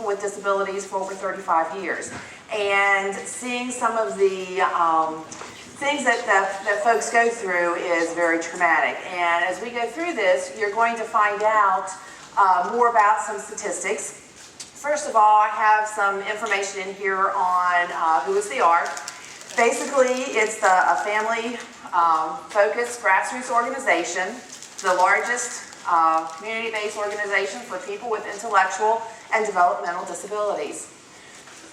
people with disabilities for over 35 years. And seeing some of the things that folks go through is very traumatic. And as we go through this, you're going to find out more about some statistics. First of all, I have some information in here on who is the ARC. Basically, it's a family-focused grassroots organization, the largest community-based organization for people with intellectual and developmental disabilities.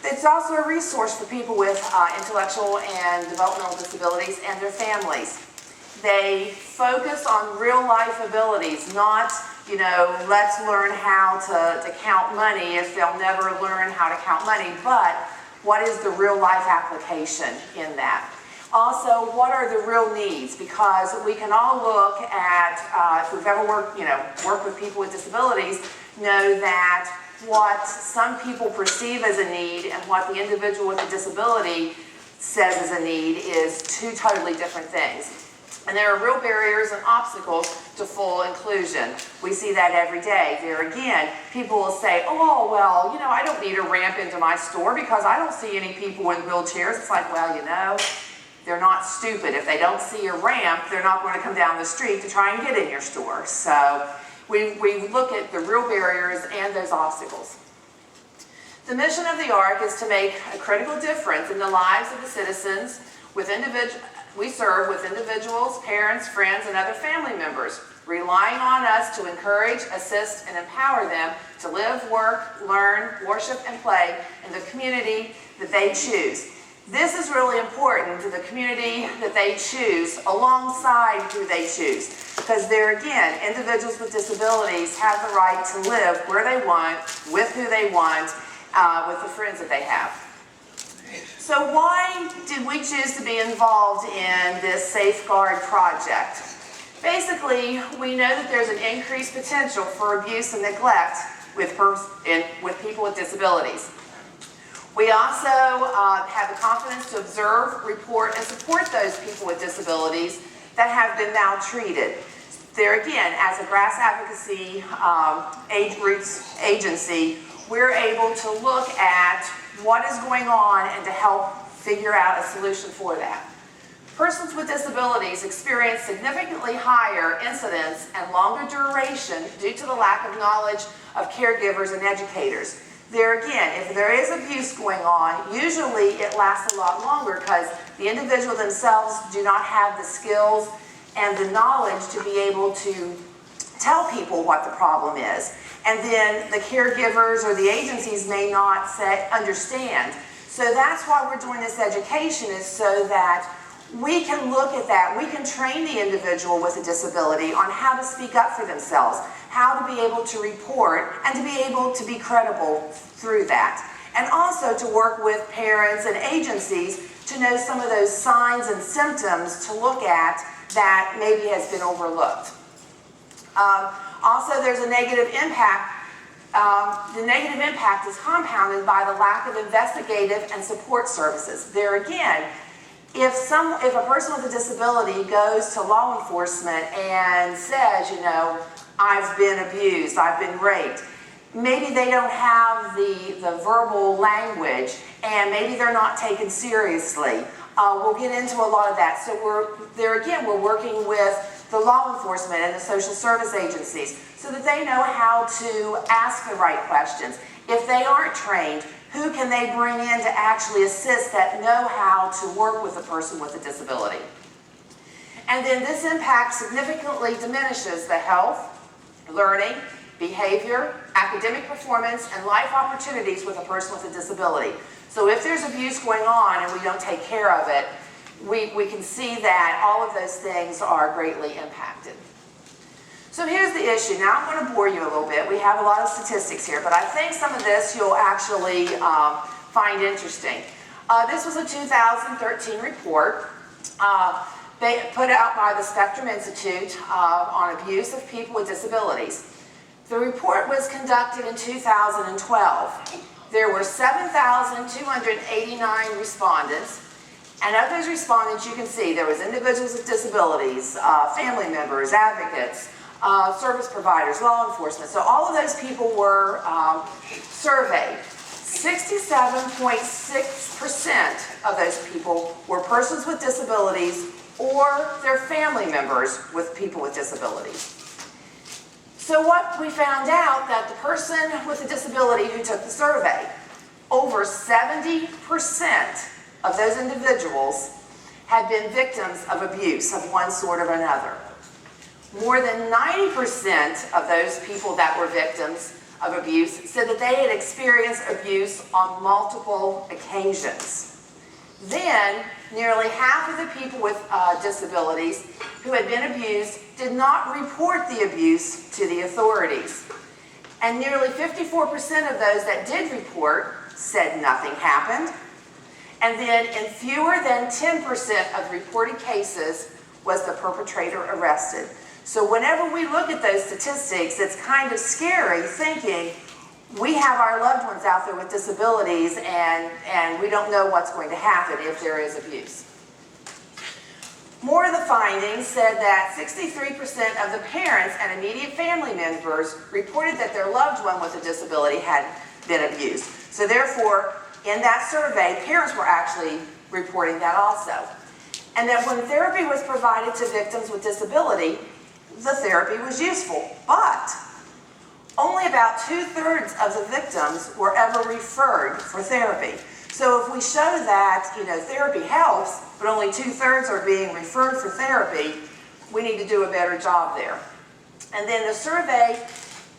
It's also a resource for people with intellectual and developmental disabilities and their families. They focus on real-life abilities, not, let's learn how to count money if they'll never learn how to count money, but what is the real-life application in that? Also, what are the real needs? Because we can all look at, if we've ever worked with people with disabilities, know that what some people perceive as a need and what the individual with a disability says is a need is two totally different things. And there are real barriers and obstacles to full inclusion. We see that every day. There again, people will say, oh, well, I don't need a ramp into my store because I don't see any people in wheelchairs. It's like, well, they're not stupid. If they don't see a ramp, they're not going to come down the street to try and get in your store. So we look at the real barriers and those obstacles. The mission of the ARC is to make a critical difference in the lives of the citizens we serve with individuals, parents, friends, and other family members, relying on us to encourage, assist, and empower them to live, work, learn, worship, and play in the community that they choose. This is really important to the community that they choose alongside who they choose. Because there again, individuals with disabilities have the right to live where they want, with who they want, with the friends that they have. So why did we choose to be involved in this Safeguard project? Basically, we know that there's an increased potential for abuse and neglect with people with disabilities. We also have the confidence to observe, report, and support those people with disabilities that have been maltreated. There again, as a grass advocacy agency, we're able to look at what is going on and to help figure out a solution for that. Persons with disabilities experience significantly higher incidence and longer duration due to the lack of knowledge of caregivers and educators. There again, if there is abuse going on, usually it lasts a lot longer because the individual themselves do not have the skills and the knowledge to be able to tell people what the problem is. And then the caregivers or the agencies may not understand. So that's why we're doing this education, is so that we can look at that. We can train the individual with a disability on how to speak up for themselves, how to be able to report, and to be able to be credible through that. And also to work with parents and agencies to know some of those signs and symptoms to look at that maybe has been overlooked. Also, there's a negative impact. The negative impact is compounded by the lack of investigative and support services. There again, if a person with a disability goes to law enforcement and says, I've been abused, I've been raped, maybe they don't have the verbal language, and maybe they're not taken seriously. We'll get into a lot of that. So we're working with the law enforcement and the social service agencies so that they know how to ask the right questions. If they aren't trained, who can they bring in to actually assist that know how to work with a person with a disability? And then this impact significantly diminishes the health, learning, behavior, academic performance, and life opportunities with a person with a disability. So if there's abuse going on and we don't take care of it, we can see that all of those things are greatly impacted. So here's the issue. Now I'm going to bore you a little bit. We have a lot of statistics here, but I think some of this you'll actually find interesting. This was a 2013 report put out by the Spectrum Institute on abuse of people with disabilities. The report was conducted in 2012. There were 7,289 respondents. And of those respondents, you can see there was individuals with disabilities, family members, advocates, service providers, law enforcement. So all of those people were surveyed. 67.6% of those people were persons with disabilities or their family members with people with disabilities. So what we found out that the person with a disability who took the survey, over 70% of those individuals had been victims of abuse of one sort or another. More than 90% of those people that were victims of abuse said that they had experienced abuse on multiple occasions. Then, nearly half of the people with disabilities who had been abused did not report the abuse to the authorities. And nearly 54% of those that did report said nothing happened. And then in fewer than 10% of reported cases was the perpetrator arrested. So whenever we look at those statistics, it's kind of scary thinking we have our loved ones out there with disabilities and we don't know what's going to happen if there is abuse. More of the findings said that 63% of the parents and immediate family members reported that their loved one with a disability had been abused. So therefore, in that survey, parents were actually reporting that also. And that when therapy was provided to victims with disability, the therapy was useful, but only about 2/3 of the victims were ever referred for therapy. So if we show that, therapy helps, but only 2/3 are being referred for therapy, we need to do a better job there. And then the survey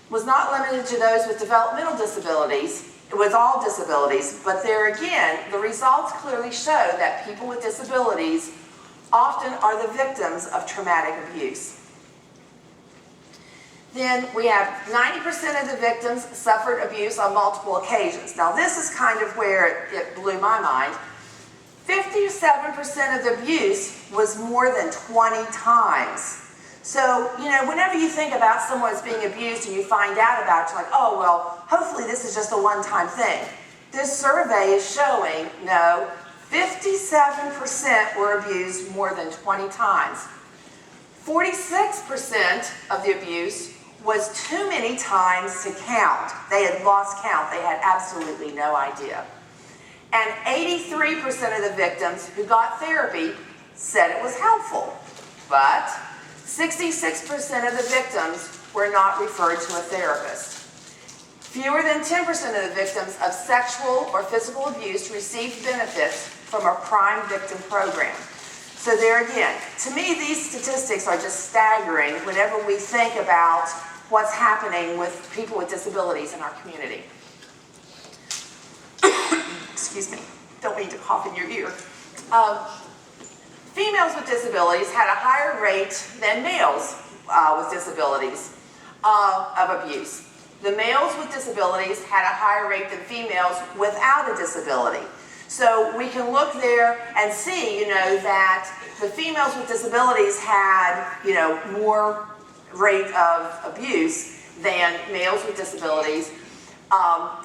was not limited to those with developmental disabilities. It was all disabilities, but there again, the results clearly show that people with disabilities often are the victims of traumatic abuse. Then we have 90% of the victims suffered abuse on multiple occasions. Now this is kind of where it blew my mind. 57% of the abuse was more than 20 times. So, whenever you think about someone that's being abused and you find out about it, you're like, oh, well, hopefully this is just a one-time thing. This survey is showing, no, 57% were abused more than 20 times. 46% of the abuse was too many times to count. They had lost count. They had absolutely no idea. And 83% of the victims who got therapy said it was helpful, but 66% of the victims were not referred to a therapist. Fewer than 10% of the victims of sexual or physical abuse received benefits from a prime victim program. So there again, to me these statistics are just staggering whenever we think about what's happening with people with disabilities in our community. Excuse me, don't mean to cough in your ear. Females with disabilities had a higher rate than males with disabilities of abuse. The males with disabilities had a higher rate than females without a disability. So we can look there and see, that the females with disabilities had, more rate of abuse than males with disabilities.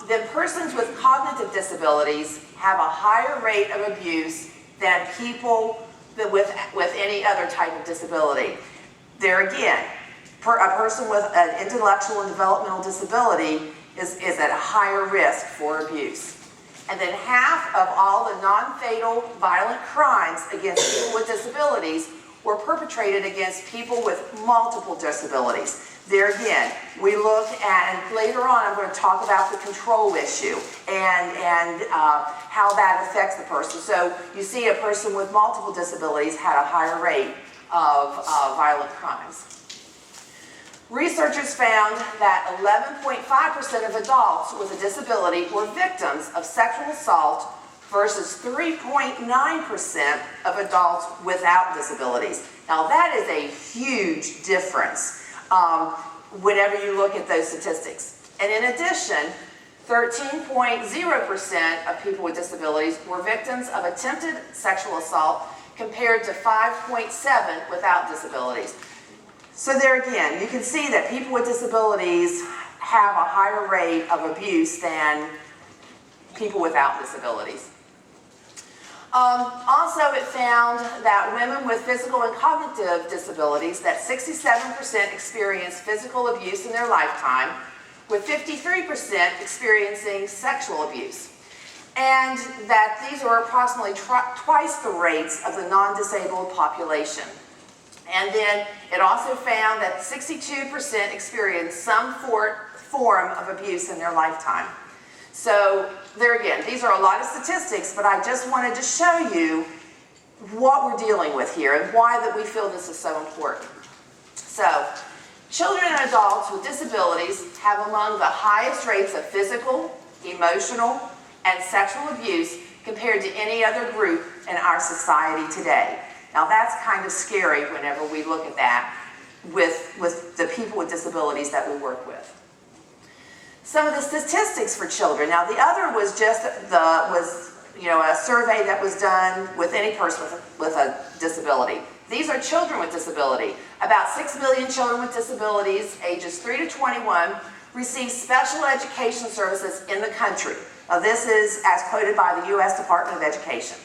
Then persons with cognitive disabilities have a higher rate of abuse than people with any other type of disability. There again, a person with an intellectual and developmental disability is at a higher risk for abuse. And then half of all the non-fatal violent crimes against people with disabilities were perpetrated against people with multiple disabilities. There again, we look at, and later on I'm going to talk about the control issue and how that affects the person. So you see a person with multiple disabilities had a higher rate of violent crimes. Researchers found that 11.5% of adults with a disability were victims of sexual assault versus 3.9% of adults without disabilities. Now that is a huge difference whenever you look at those statistics. And in addition, 13.0% of people with disabilities were victims of attempted sexual assault compared to 5.7% without disabilities. So there again, you can see that people with disabilities have a higher rate of abuse than people without disabilities. Also, it found that women with physical and cognitive disabilities, that 67% experienced physical abuse in their lifetime, with 53% experiencing sexual abuse. And that these are approximately twice the rates of the non-disabled population. And then it also found that 62% experienced some form of abuse in their lifetime. So there again, these are a lot of statistics, but I just wanted to show you what we're dealing with here and why that we feel this is so important. So, children and adults with disabilities have among the highest rates of physical, emotional, and sexual abuse compared to any other group in our society today. Now that's kind of scary whenever we look at that with the people with disabilities that we work with. Some of the statistics for children. Now the other was just a survey that was done with any person with a disability. These are children with disability. About 6 million children with disabilities, ages 3 to 21, receive special education services in the country. Now this is as quoted by the U.S. Department of Education.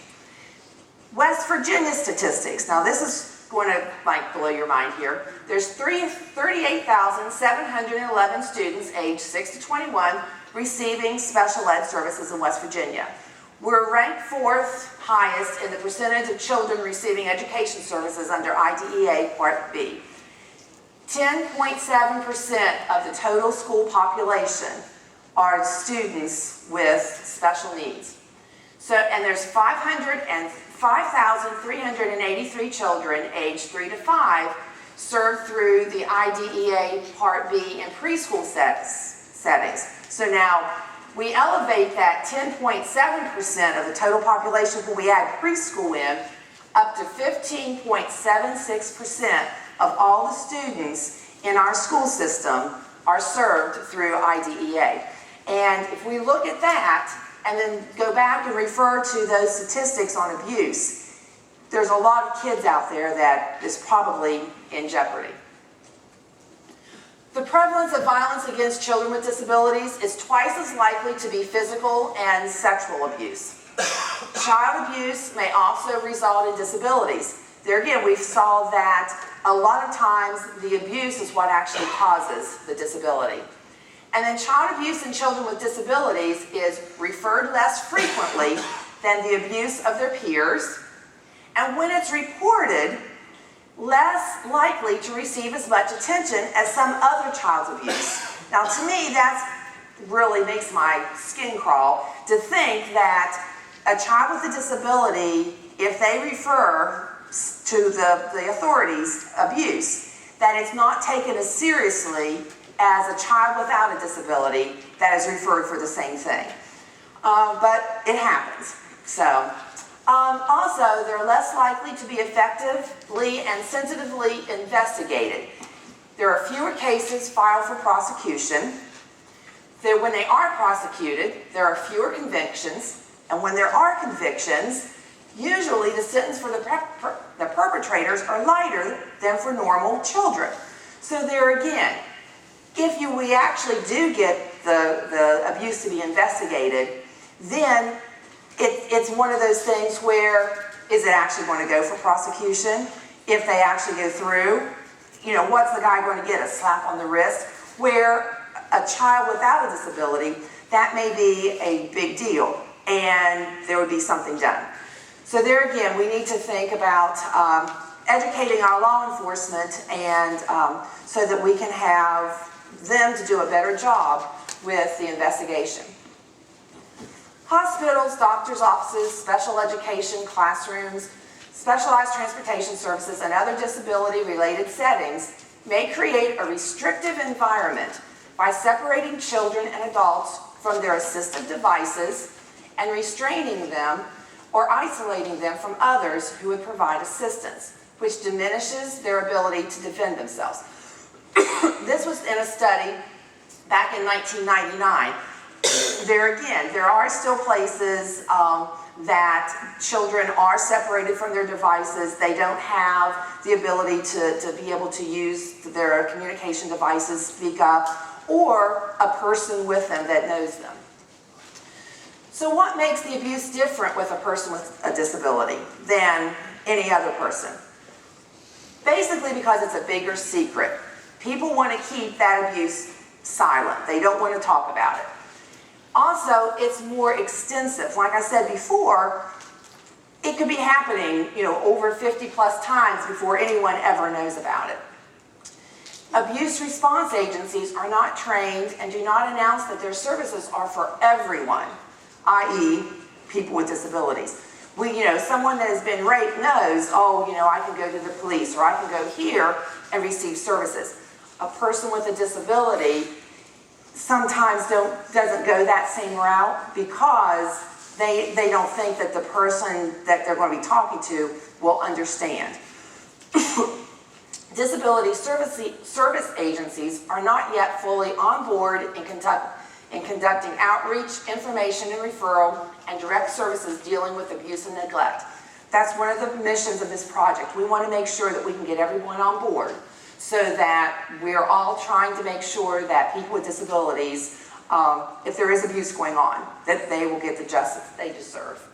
West Virginia statistics. Now this is going to blow your mind here. There's 38,711 students aged 6 to 21 receiving special ed services in West Virginia. We're ranked 4th highest in the percentage of children receiving education services under IDEA Part B. 10.7% of the total school population are students with special needs. So, and there's 5,383 children aged 3 to 5 served through the IDEA Part B in preschool settings. So now we elevate that 10.7% of the total population when we add preschool in up to 15.76% of all the students in our school system are served through IDEA. And if we look at that and then go back and refer to those statistics on abuse, there's a lot of kids out there that is probably in jeopardy. The prevalence of violence against children with disabilities is twice as likely to be physical and sexual abuse. Child abuse may also result in disabilities. There again, we saw that a lot of times the abuse is what actually causes the disability. And then child abuse in children with disabilities is referred less frequently than the abuse of their peers, and when it's reported, less likely to receive as much attention as some other child's abuse. Now to me, that really makes my skin crawl to think that a child with a disability, if they refer to the authorities abuse, that it's not taken as seriously as a child without a disability that is referred for the same thing. But it happens. So, also, they're less likely to be effectively and sensitively investigated. There are fewer cases filed for prosecution. When they are prosecuted, there are fewer convictions, and when there are convictions, usually the sentence for the perpetrators are lighter than for normal children. So there again, if we actually do get the abuse to be investigated, then it's one of those things where, is it actually going to go for prosecution? If they actually go through, what's the guy going to get? A slap on the wrist? Where a child without a disability, that may be a big deal, and there would be something done. So there again, we need to think about educating our law enforcement and so that we can have them to do a better job with the investigation. Hospitals, doctors' offices, special education, classrooms, specialized transportation services, and other disability-related settings may create a restrictive environment by separating children and adults from their assistive devices and restraining them or isolating them from others who would provide assistance, which diminishes their ability to defend themselves. This was in a study back in 1999. There again, there are still places that children are separated from their devices. They don't have the ability to be able to use their communication devices, speak up, or a person with them that knows them. So what makes the abuse different with a person with a disability than any other person? Basically because it's a bigger secret. People want to keep that abuse silent. They don't want to talk about it. Also, it's more extensive. Like I said before, it could be happening, over 50 plus times before anyone ever knows about it. Abuse response agencies are not trained and do not announce that their services are for everyone, i.e. people with disabilities. Someone that has been raped knows, I can go to the police or I can go here and receive services. A person with a disability sometimes doesn't go that same route because they don't think that the person that they're going to be talking to will understand. Disability service agencies are not yet fully on board in conducting outreach, information and referral, and direct services dealing with abuse and neglect. That's one of the missions of this project. We want to make sure that we can get everyone on board so that we're all trying to make sure that people with disabilities, if there is abuse going on, that they will get the justice they deserve.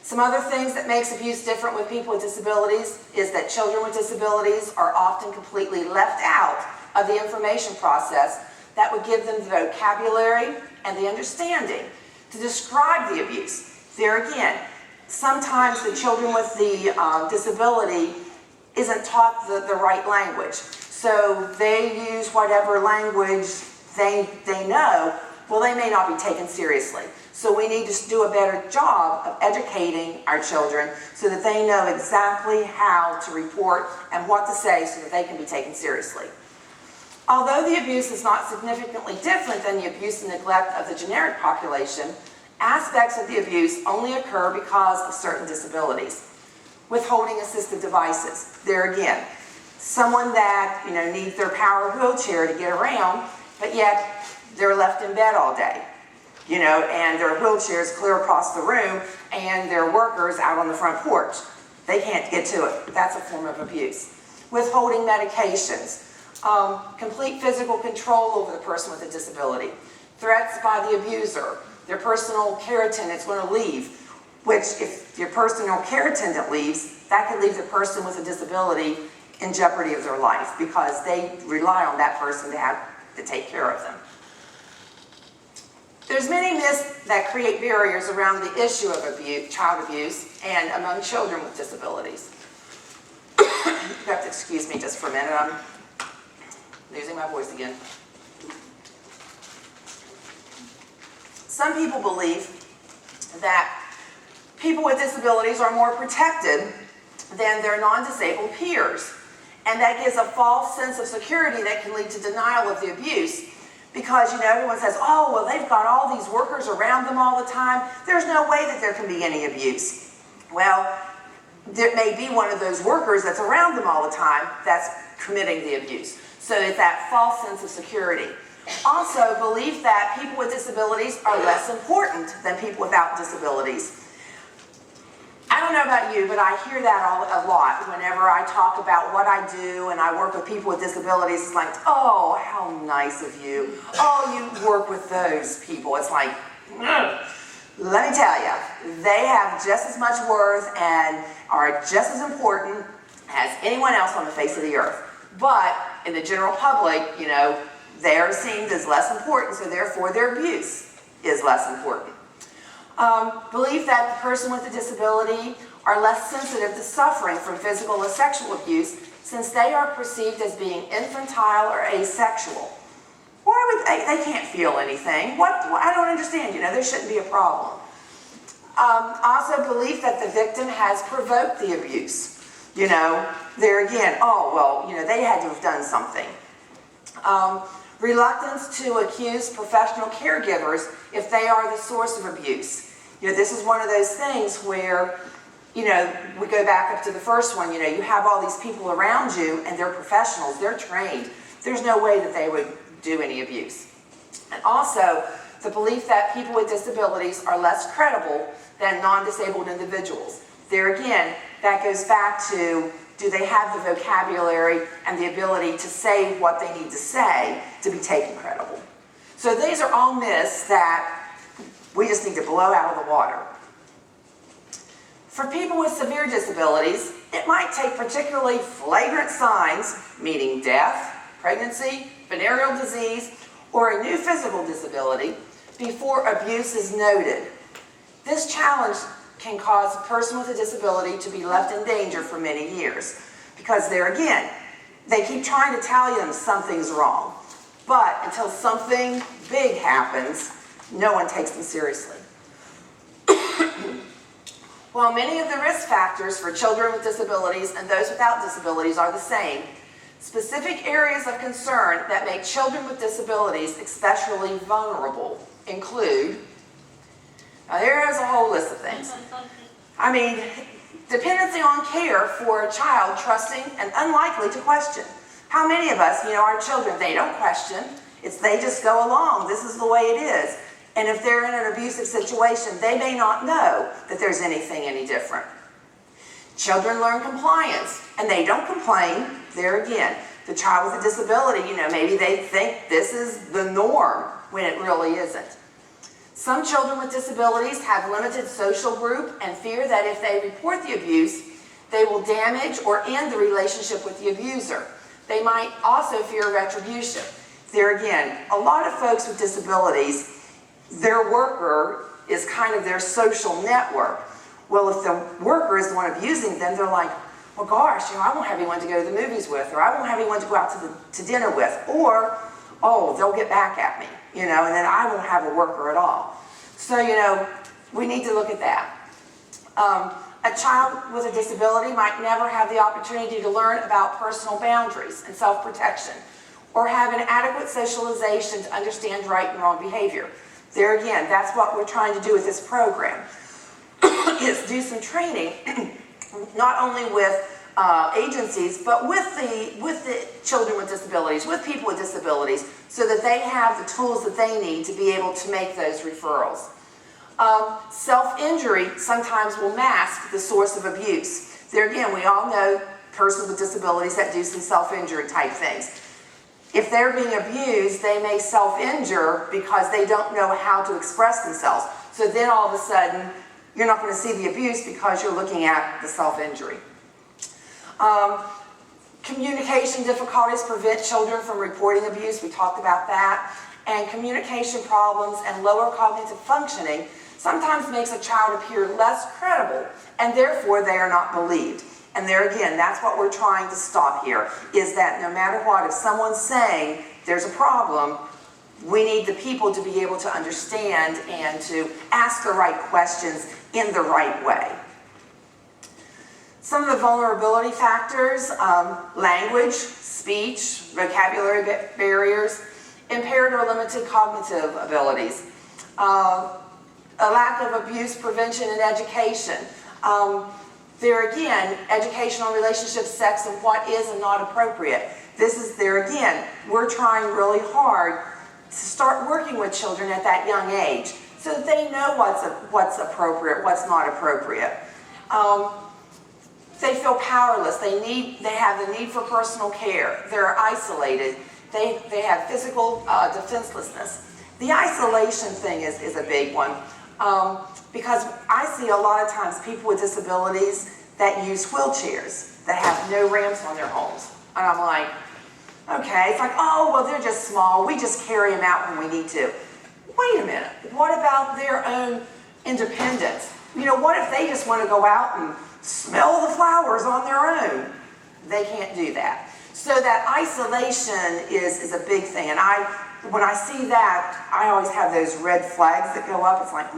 Some other things that makes abuse different with people with disabilities is that children with disabilities are often completely left out of the information process that would give them the vocabulary and the understanding to describe the abuse. There again, sometimes the children with the disability isn't taught the right language. So they use whatever language they know. Well, they may not be taken seriously. So we need to do a better job of educating our children so that they know exactly how to report and what to say so that they can be taken seriously. Although the abuse is not significantly different than the abuse and neglect of the generic population, aspects of the abuse only occur because of certain disabilities. Withholding assistive devices. There again, someone that needs their power wheelchair to get around, but yet they're left in bed all day, and their wheelchair is clear across the room, and their workers out on the front porch. They can't get to it. That's a form of abuse. Withholding medications. Complete physical control over the person with a disability. Threats by the abuser. Their personal care attendant's going to leave, which if your personal care attendant leaves, that could leave the person with a disability in jeopardy of their life because they rely on that person to have to take care of them. There's many myths that create barriers around the issue of child abuse and among children with disabilities. You have to excuse me just for a minute. I'm losing my voice again. Some people believe that people with disabilities are more protected than their non-disabled peers. And that gives a false sense of security that can lead to denial of the abuse. Because, everyone says, oh, well, they've got all these workers around them all the time. There's no way that there can be any abuse. Well, there may be one of those workers that's around them all the time that's committing the abuse. So it's that false sense of security. Also, belief that people with disabilities are less important than people without disabilities. I don't know about you, but I hear that a lot whenever I talk about what I do and I work with people with disabilities. It's like, oh, how nice of you. Oh, you work with those people. It's like, let me tell you, they have just as much worth and are just as important as anyone else on the face of the earth. But in the general public, they're seen as less important, so therefore their abuse is less important. Belief that the person with a disability are less sensitive to suffering from physical or sexual abuse since they are perceived as being infantile or asexual. Why would they can't feel anything? I don't understand, there shouldn't be a problem. Also belief that the victim has provoked the abuse. There again, oh, well, they had to have done something. Reluctance to accuse professional caregivers if they are the source of abuse. This is one of those things where, we go back up to the first one, you have all these people around you and they're professionals, they're trained. There's no way that they would do any abuse. And also, the belief that people with disabilities are less credible than non-disabled individuals. There again, that goes back to, do they have the vocabulary and the ability to say what they need to say to be taken credible? So these are all myths that we just need to blow out of the water. For people with severe disabilities, it might take particularly flagrant signs, meaning death, pregnancy, venereal disease, or a new physical disability, before abuse is noted. This challenge can cause a person with a disability to be left in danger for many years, because there again, they keep trying to tell you something's wrong, but until something big happens, no one takes them seriously. While many of the risk factors for children with disabilities and those without disabilities are the same, specific areas of concern that make children with disabilities especially vulnerable include, now there is a whole list of things. I mean, dependency on care for a child trusting and unlikely to question. How many of us, our children, they don't question. They just go along. This is the way it is. And if they're in an abusive situation, they may not know that there's anything any different. Children learn compliance, and they don't complain. There again, the child with a disability, maybe they think this is the norm when it really isn't. Some children with disabilities have limited social group and fear that if they report the abuse, they will damage or end the relationship with the abuser. They might also fear retribution. There again, a lot of folks with disabilities, their worker is kind of their social network. Well, if the worker is the one abusing them, they're like, well, gosh, I won't have anyone to go to the movies with, or I won't have anyone to go out to dinner with, or, oh, they'll get back at me, and then I won't have a worker at all. So, we need to look at that. A child with a disability might never have the opportunity to learn about personal boundaries and self-protection, or have an adequate socialization to understand right and wrong behavior. There again, that's what we're trying to do with this program, is do some training, not only with agencies, but with the children with disabilities, with people with disabilities, so that they have the tools that they need to be able to make those referrals. Self-injury sometimes will mask the source of abuse. There again, we all know persons with disabilities that do some self-injury type things. If they're being abused, they may self-injure because they don't know how to express themselves. So then all of a sudden, you're not going to see the abuse because you're looking at the self-injury. Communication difficulties prevent children from reporting abuse. We talked about that. And communication problems and lower cognitive functioning sometimes makes a child appear less credible, and therefore they are not believed. And there again, that's what we're trying to stop here, is that no matter what, if someone's saying there's a problem, we need the people to be able to understand and to ask the right questions in the right way. Some of the vulnerability factors, language, speech, vocabulary barriers, impaired or limited cognitive abilities, a lack of abuse prevention and education. There again, education on relationships, sex, and what is and not appropriate. This is there again, we're trying really hard to start working with children at that young age so that they know what's appropriate, what's not appropriate. They feel powerless. They have the need for personal care. They're isolated. They have physical defenselessness. The isolation thing is a big one. Because I see a lot of times people with disabilities that use wheelchairs that have no ramps on their homes. And I'm like, okay, it's like, oh, well, they're just small. We just carry them out when we need to. Wait a minute. What about their own independence? What if they just want to go out and smell the flowers on their own? They can't do that. So that isolation is a big thing. And when I see that, I always have those red flags that go up. It's like,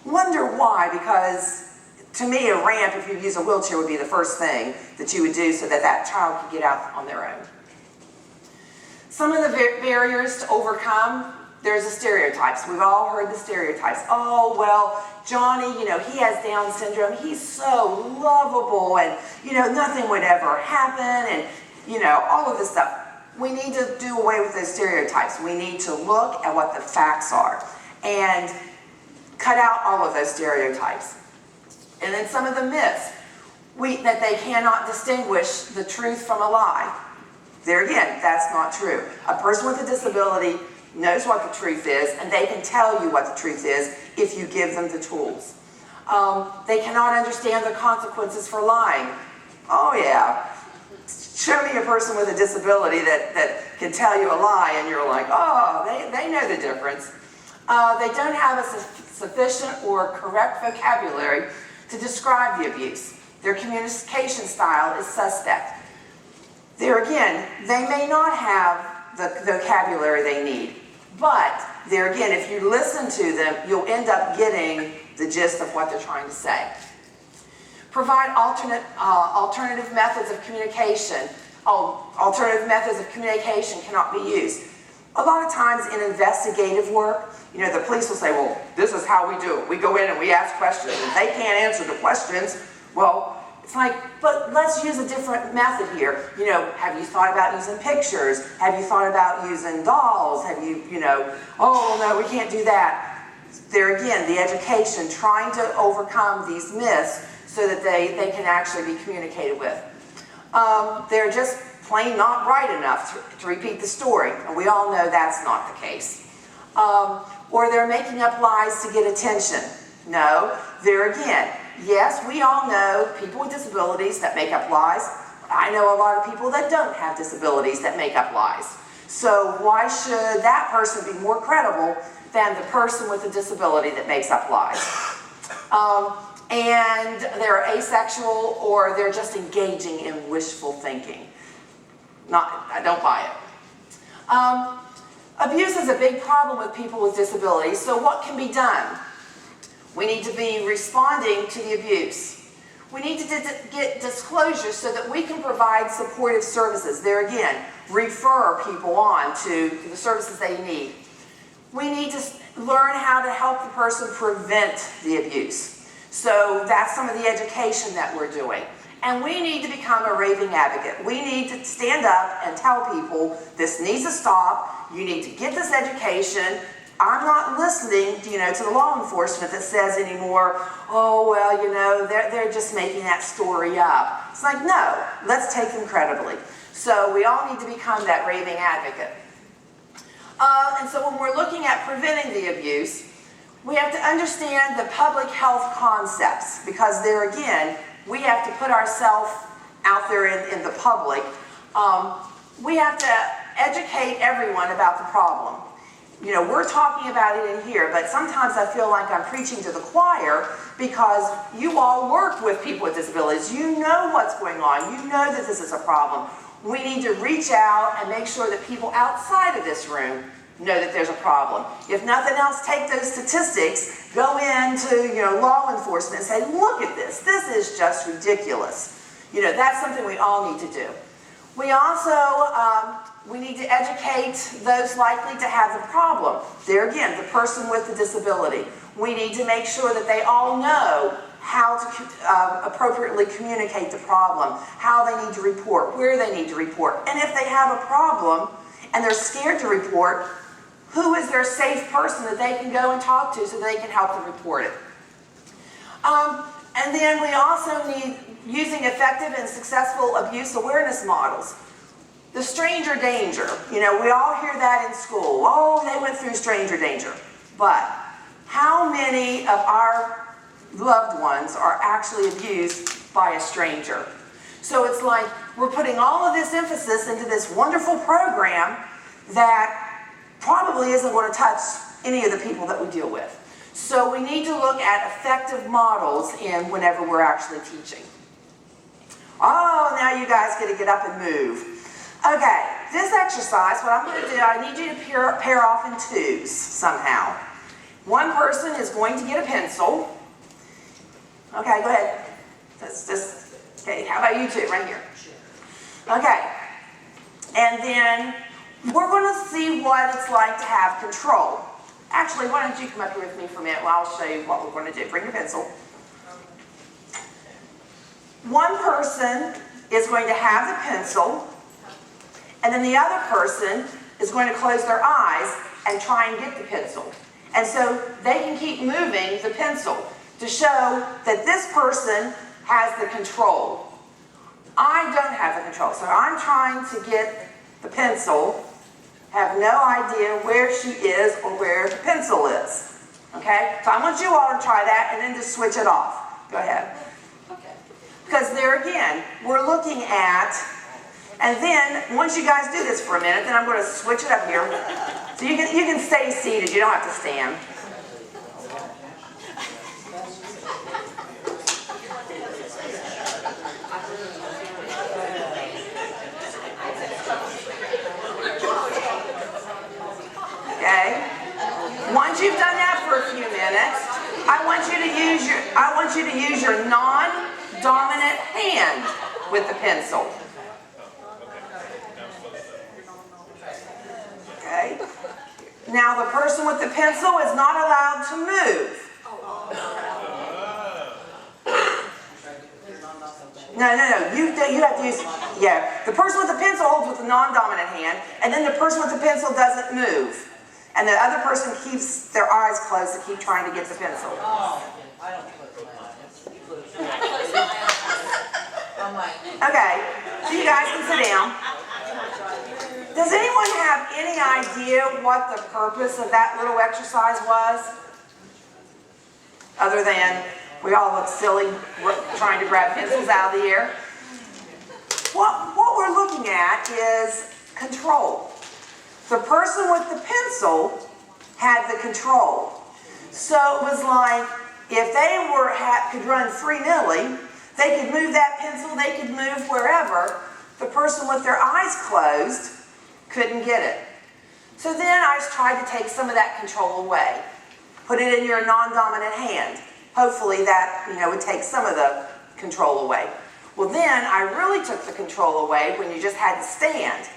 wonder why, because to me, a ramp, if you use a wheelchair, would be the first thing that you would do so that that child could get out on their own. Some of the barriers to overcome, there's the stereotypes. We've all heard the stereotypes. Oh, well, Johnny, he has Down syndrome. He's so lovable, and, nothing would ever happen, and, all of this stuff. We need to do away with those stereotypes. We need to look at what the facts are and cut out all of those stereotypes. And then some of the myths, that they cannot distinguish the truth from a lie. There again, that's not true. A person with a disability knows what the truth is, and they can tell you what the truth is if you give them the tools. They cannot understand the consequences for lying. Oh yeah. Show me a person with a disability that can tell you a lie and you're like, oh, they know the difference. They don't have a sufficient or correct vocabulary to describe the abuse. Their communication style is suspect. There again, they may not have the vocabulary they need, but there again, if you listen to them, you'll end up getting the gist of what they're trying to say. Provide alternative methods of communication. Alternative methods of communication cannot be used. A lot of times in investigative work, the police will say, well, this is how we do it. We go in and we ask questions, and if they can't answer the questions, well, it's like, but let's use a different method here. Have you thought about using pictures? Have you thought about using dolls? Have you, oh, no, we can't do that. There again, the education, trying to overcome these myths so that they can actually be communicated with. They're just plain not bright enough to repeat the story, and we all know that's not the case. Or they're making up lies to get attention. No, there again, yes, we all know people with disabilities that make up lies. I know a lot of people that don't have disabilities that make up lies. So why should that person be more credible than the person with a disability that makes up lies? And they're asexual, or they're just engaging in wishful thinking. I don't buy it. Abuse is a big problem with people with disabilities, so what can be done? We need to be responding to the abuse. We need to get disclosure so that we can provide supportive services. There again, refer people on to the services they need. We need to learn how to help the person prevent the abuse. So that's some of the education that we're doing. And we need to become a raving advocate. We need to stand up and tell people, this needs to stop, you need to get this education. I'm not listening, to the law enforcement that says anymore, oh, well, they're just making that story up. It's like, no, let's take them credibly. So we all need to become that raving advocate. And so when we're looking at preventing the abuse, we have to understand the public health concepts, because there again, we have to put ourselves out there in the public. We have to educate everyone about the problem. We're talking about it in here, but sometimes I feel like I'm preaching to the choir, because you all work with people with disabilities. You know what's going on. You know that this is a problem. We need to reach out and make sure that people outside of this room know that there's a problem. If nothing else, take those statistics, go into law enforcement and say, look at this. This is just ridiculous. That's something we all need to do. We also we need to educate those likely to have the problem. There again, the person with the disability. We need to make sure that they all know how to appropriately communicate the problem, how they need to report, where they need to report. And if they have a problem and they're scared to report, who is their safe person that they can go and talk to so they can help them report it? And then we also need using effective and successful abuse awareness models. The stranger danger, we all hear that in school. Oh, they went through stranger danger. But how many of our loved ones are actually abused by a stranger? So it's like we're putting all of this emphasis into this wonderful program that probably isn't going to touch any of the people that we deal with. So we need to look at effective models whenever we're actually teaching. Oh, now you guys get to get up and move. Okay, this exercise, what I'm going to do, I need you to pair off in twos somehow. One person is going to get a pencil. Okay, go ahead. Okay, how about you two, right here? Okay, and then we're going to see what it's like to have control. Actually, why don't you come up here with me for a minute while I'll show you what we're going to do. Bring your pencil. One person is going to have the pencil, and then the other person is going to close their eyes and try and get the pencil. And so they can keep moving the pencil to show that this person has the control. I don't have the control, so I'm trying to get the pencil have no idea where she is or where the pencil is. Okay? So I want you all to try that and then just switch it off. Go ahead. Because there again, we're looking at, and then once you guys do this for a minute, then I'm going to switch it up here. So you can stay seated, you don't have to stand. Okay? Once you've done that for a few minutes, I want you to use your non-dominant hand with the pencil. Okay? Now the person with the pencil is not allowed to move. No. You have to use, the person with the pencil holds with the non-dominant hand, and then the person with the pencil doesn't move. And the other person keeps their eyes closed to keep trying to get the pencil. Okay, so you guys can sit down. Does anyone have any idea what the purpose of that little exercise was? Other than we all look silly trying to grab pencils out of the air. What we're looking at is control. The person with the pencil had the control. So it was like if they could run free-nilly, they could move that pencil, they could move wherever. The person with their eyes closed couldn't get it. So then I tried to take some of that control away. Put it in your non-dominant hand. Hopefully that would take some of the control away. Well then I really took the control away when you just had to stand.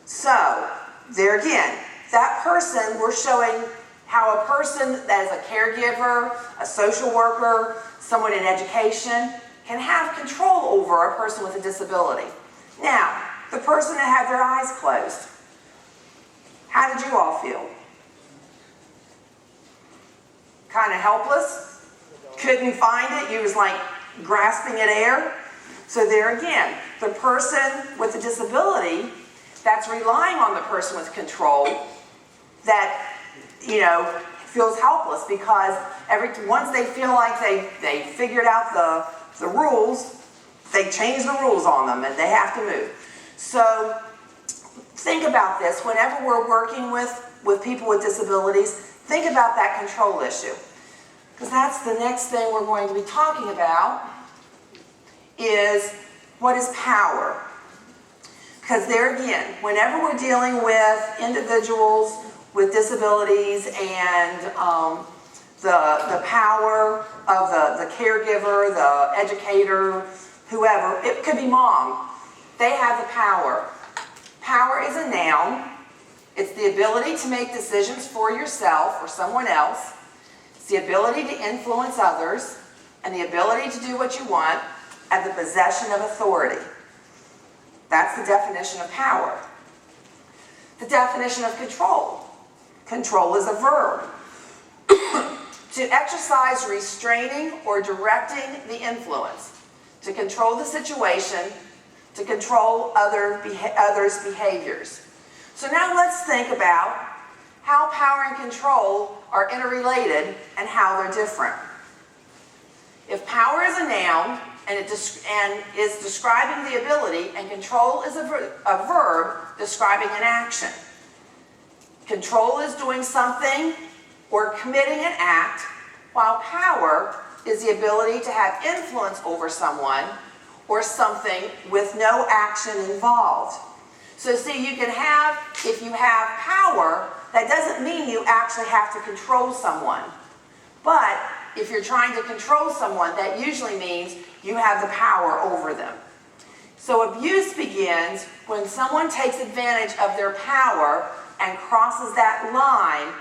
So there again, that person, we're showing how a person that is a caregiver, a social worker, someone in education, can have control over a person with a disability. Now, the person that had their eyes closed, how did you all feel? Kind of helpless? Couldn't find it? You was like grasping at air? So there again, the person with a disability that's relying on the person with control that, feels helpless because once they feel like they figured out the rules, they change the rules on them and they have to move. So think about this. Whenever we're working with people with disabilities, think about that control issue. Because that's the next thing we're going to be talking about is what is power. Because there again, whenever we're dealing with individuals with disabilities and the power of the caregiver, the educator, whoever, it could be mom, they have the power. Power is a noun. It's the ability to make decisions for yourself or someone else. It's the ability to influence others and the ability to do what you want and the possession of authority. That's the definition of power. The definition of control. Control is a verb. To exercise restraining or directing the influence. To control the situation. To control others' behaviors. So now let's think about how power and control are interrelated and how they're different. If power is a noun, and is describing the ability, and control is a verb describing an action. Control is doing something or committing an act, while power is the ability to have influence over someone or something with no action involved. So see, you can have, if you have power, that doesn't mean you actually have to control someone. But if you're trying to control someone, that usually means you have the power over them. So abuse begins when someone takes advantage of their power and crosses that line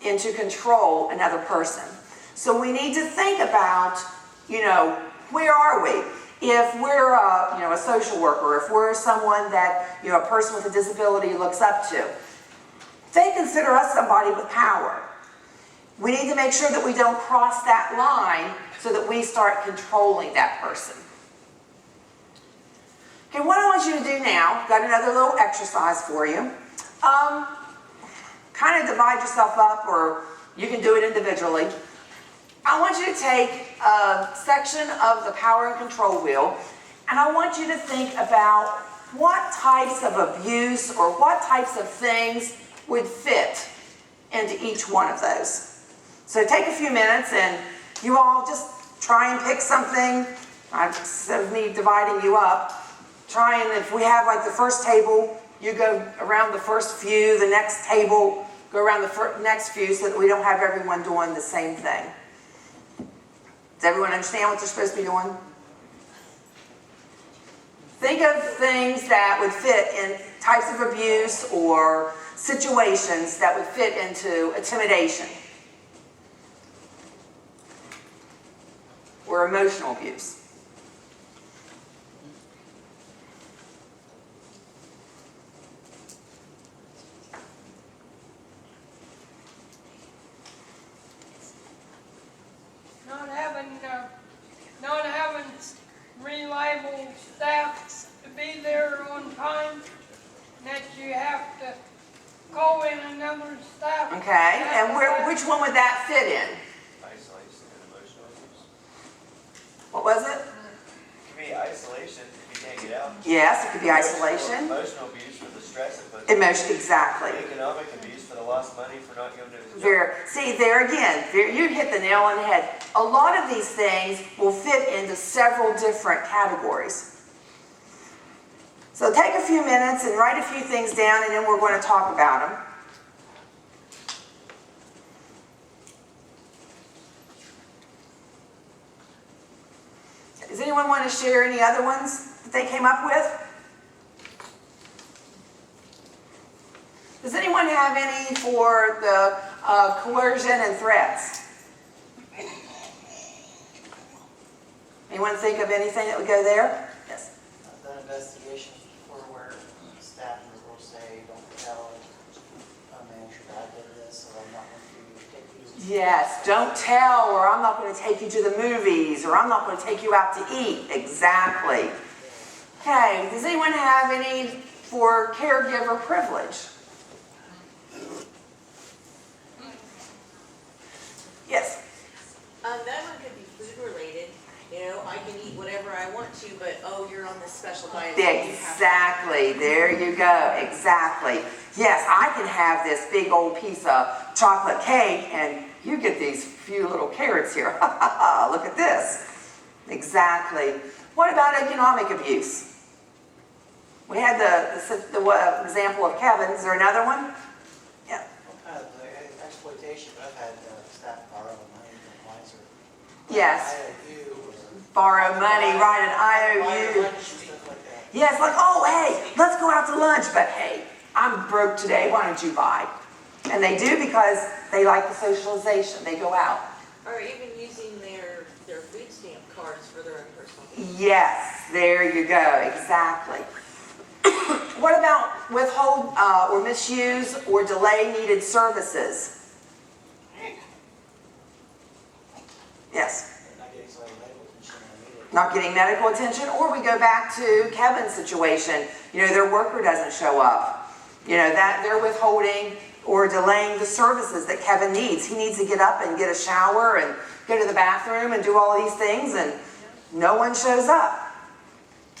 into control another person. So we need to think about, where are we? If we're a social worker, if we're someone that a person with a disability looks up to, they consider us somebody with power. We need to make sure that we don't cross that line so that we start controlling that person. Okay, what I want you to do now, got another little exercise for you. Kind of divide yourself up, or you can do it individually. I want you to take a section of the power and control wheel, and I want you to think about what types of abuse or what types of things would fit into each one of those. So take a few minutes and you all just try and pick something. Instead of me dividing you up, try and, if we have like the first table, you go around the first few, the next table, go around the next few, so that we don't have everyone doing the same thing. Does everyone understand what they're supposed to be doing? Think of things that would fit in types of abuse or situations that would fit into intimidation or emotional abuse. Not having reliable staff to be there on time, that you have to call in another staff. Okay, and which one would that fit in? Isolation and emotional abuse. What was it? It could be isolation if you can't get out. Yes, it could be isolation. Emotional abuse for the stress it puts. Emotion, exactly. Economic abuse for the lost money for not going to his job. See, there again, you hit the nail on the head. A lot of these things will fit into several different categories. So take a few minutes and write a few things down, and then we're going to talk about them. Does anyone want to share any other ones that they came up with? Does anyone have any for the coercion and threats? Anyone think of anything that would go there? Yes. I've done investigations before where staff members will say, don't tell a manager that I did this, or I'm not going to take you to... Yes, don't tell, or I'm not going to take you to the movies, or I'm not going to take you out to eat. Exactly. Okay, does anyone have any for caregiver privilege? Yes. That one could be food related. You know, I can eat whatever I want to, but oh, you're on this special diet. So Exactly. There you go. Exactly. Yes, I can have this big old piece of chocolate cake, and you get these few little carrots here. Look at this. Exactly. What about economic abuse? We had the example of Kevin. Is there another one? Yeah. Exploitation, but I've had staff borrow money from clients or... Yes. IOU or... Borrow money, write an IOU. Lunch and stuff like that. Yes, like, oh, hey, let's go out to lunch, but hey, I'm broke today, why don't you buy? And they do because they like the socialization. They go out. Or even using their food stamp cards for their own personal. Yes, there you go, exactly. What about withhold or misuse or delay needed services? Yes. Not getting medical attention, or we go back to Kevin's situation. You know, their worker doesn't show up. You know, that they're withholding or delaying the services that Kevin needs. He needs to get up and get a shower and go to the bathroom and do all these things, and no one shows up.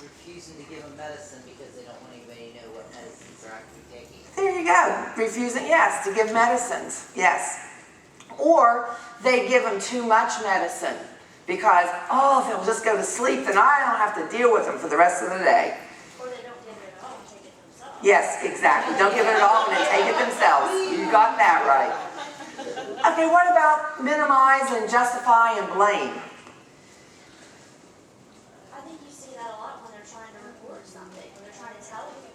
Refusing to give them medicine because they don't want anybody to know what medicines they're actually taking. There you go. Refusing, yes, to give medicines. Yes. Or they give them too much medicine because, oh, if they'll just go to sleep, then I don't have to deal with them for the rest of the day. Or they don't give it at all and take it themselves. Yes, exactly. Don't give it at all and then take it themselves. You got that right. Okay, what about minimize and justify and blame? I think you see that a lot when they're trying to report something, when they're trying to tell you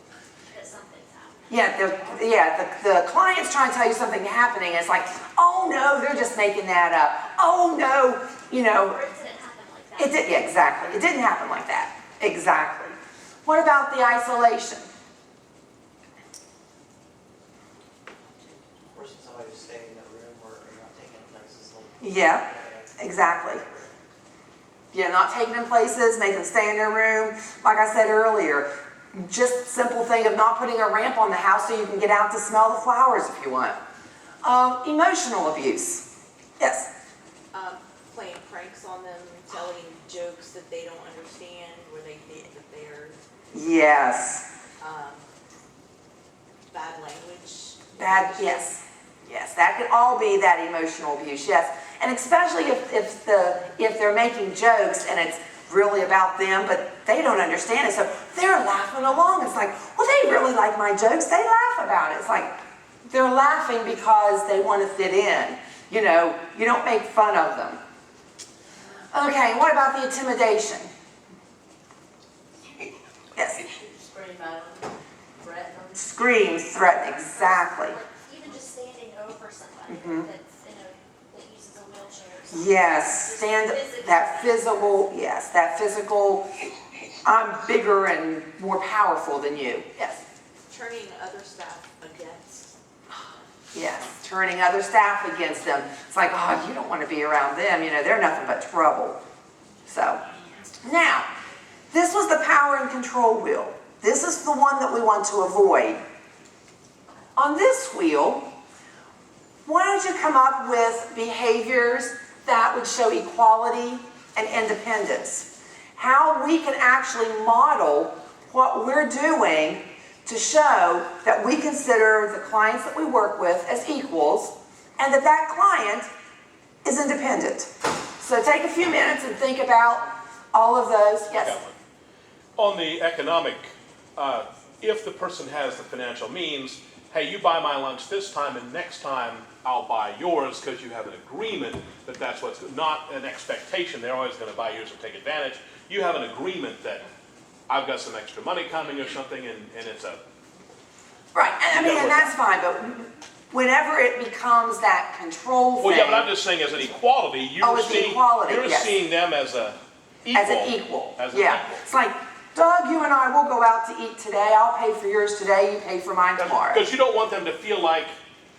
that something's happening. The client's trying to tell you something happening, and it's like, oh no, they're just making that up. Oh no, you know. Or it didn't happen like that. It did, yeah, exactly. It didn't happen like that. Exactly. What about the isolation? Forcing somebody to stay in a room where you're not taking places like... Yeah, exactly. Yeah, not taking them places, make them stay in their room. Like I said earlier, just simple thing of not putting a ramp on the house so you can get out to smell the flowers if you want. Emotional abuse. Yes. Playing pranks on them, telling jokes that they don't understand, where they think that they're, Yes. bad language. Yes. Yes, that could all be that emotional abuse, yes. And especially if they're making jokes and it's really about them, but they don't understand it, so they're laughing along. It's like, well, they really like my jokes, they laugh about it. It's like, they're laughing because they want to fit in. You know, you don't make fun of them. Okay, what about the intimidation? Yes. Scream at them, threaten them. Scream, threaten, exactly. Or even just standing over somebody that's, that uses a wheelchair or something. Yes, that physical, I'm bigger and more powerful than you. Yes. Turning other staff against. Yes, turning other staff against them. It's like, oh, you don't want to be around them. They're nothing but trouble. So, now, this was the power and control wheel. This is the one that we want to avoid. On this wheel, why don't you come up with behaviors that would show equality and independence? How we can actually model what we're doing to show that we consider the clients that we work with as equals and that client is independent. So take a few minutes and think about all of those. Yes? On the economic, if the person has the financial means, hey, you buy my lunch this time and next time I'll buy yours because you have an agreement that that's what's, not an expectation, they're always going to buy yours or take advantage. You have an agreement that I've got some extra money coming or something and it's a... Right, and that's fine, but whenever it becomes that control thing... Well, yeah, but I'm just saying as an equality, you're seeing them as a equal. As an equal, As an yeah. equal. It's like, Doug, you and I will go out to eat today. I'll pay for yours today, you pay for mine tomorrow. Because you don't want them to feel like,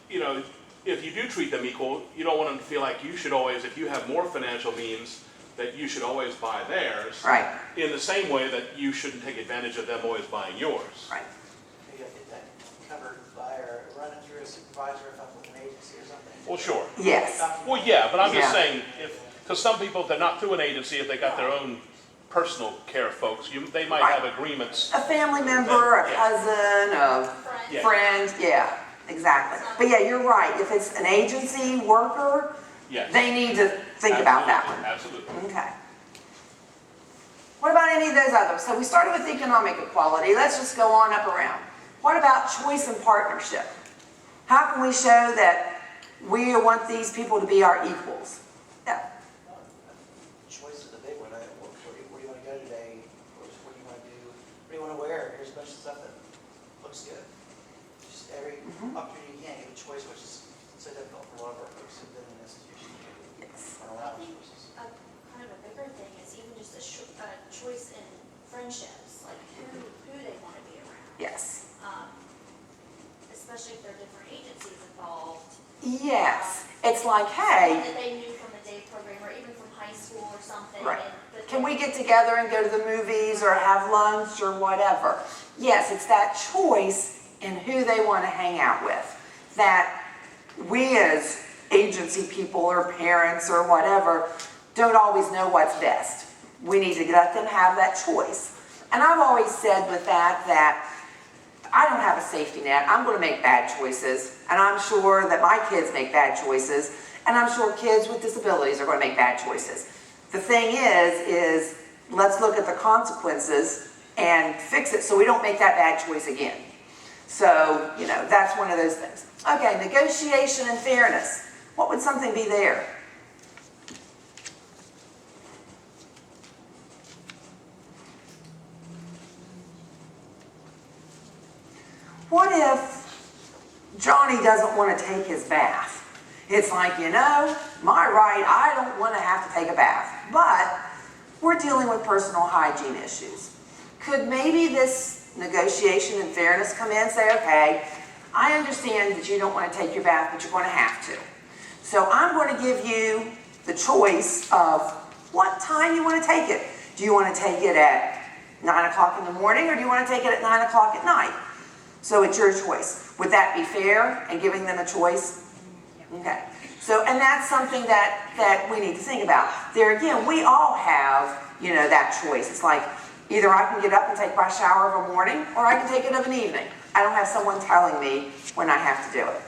if you do treat them equal, you don't want them to feel like you should always, if you have more financial means, that you should always buy theirs. Right. In the same way that you shouldn't take advantage of them always buying yours. Right. Maybe I get that covered by or running through a supervisor if I'm with an agency or something. Well, sure. Yes. Well, yeah, but I'm just Yeah. saying, because some people, if they're not through an agency, if they got their own personal care folks, they might Right. have agreements. A family member, a cousin, a Yeah. friend, yeah, exactly. But yeah, you're right. If it's an agency worker, Yes. they need to think about that one. Absolutely. Okay. What about any of those others? So we started with economic equality. Let's just go on up around. What about choice and partnership? How can we show that we want these people to be our equals? Yeah. Choice is a big one. Where do you want to go today? What do you want to do? What do you want to wear? Here's a bunch of stuff that looks good. Just every opportunity you can, give a choice, which is so difficult for a lot of our folks who've been in institutions. Yes. Aren't allowed choices. Kind of a bigger thing is even just a choice in friendships, like who they want to be around. Yes. Especially if there are different agencies involved. Yes. It's like, Someone hey, that they knew from the day program or even from high school or something. right. But Can we get together and go to the movies or have lunch or whatever? Yes, it's that choice in who they want to hang out with. That we as agency people or parents or whatever don't always know what's best. We need to let them have that choice. And I've always said with that I don't have a safety net. I'm going to make bad choices. And I'm sure that my kids make bad choices. And I'm sure kids with disabilities are going to make bad choices. The thing is let's look at the consequences and fix it so we don't make that bad choice again. So, that's one of those things. Okay, negotiation and fairness. What would something be there? What if Johnny doesn't want to take his bath? It's like, my right, I don't want to have to take a bath. But we're dealing with personal hygiene issues. Could maybe this negotiation and fairness come in and say, okay, I understand that you don't want to take your bath, but you're going to have to. So I'm going to give you the choice of what time you want to take it. Do you want to take it at 9 o'clock in the morning, or do you want to take it at 9 o'clock at night? So it's your choice. Would that be fair and giving them a choice? Okay. So, and that's something that we need to think about. There again, we all have, that choice. It's like, either I can get up and take my shower of a morning, or I can take it of an evening. I don't have someone telling me when I have to do it.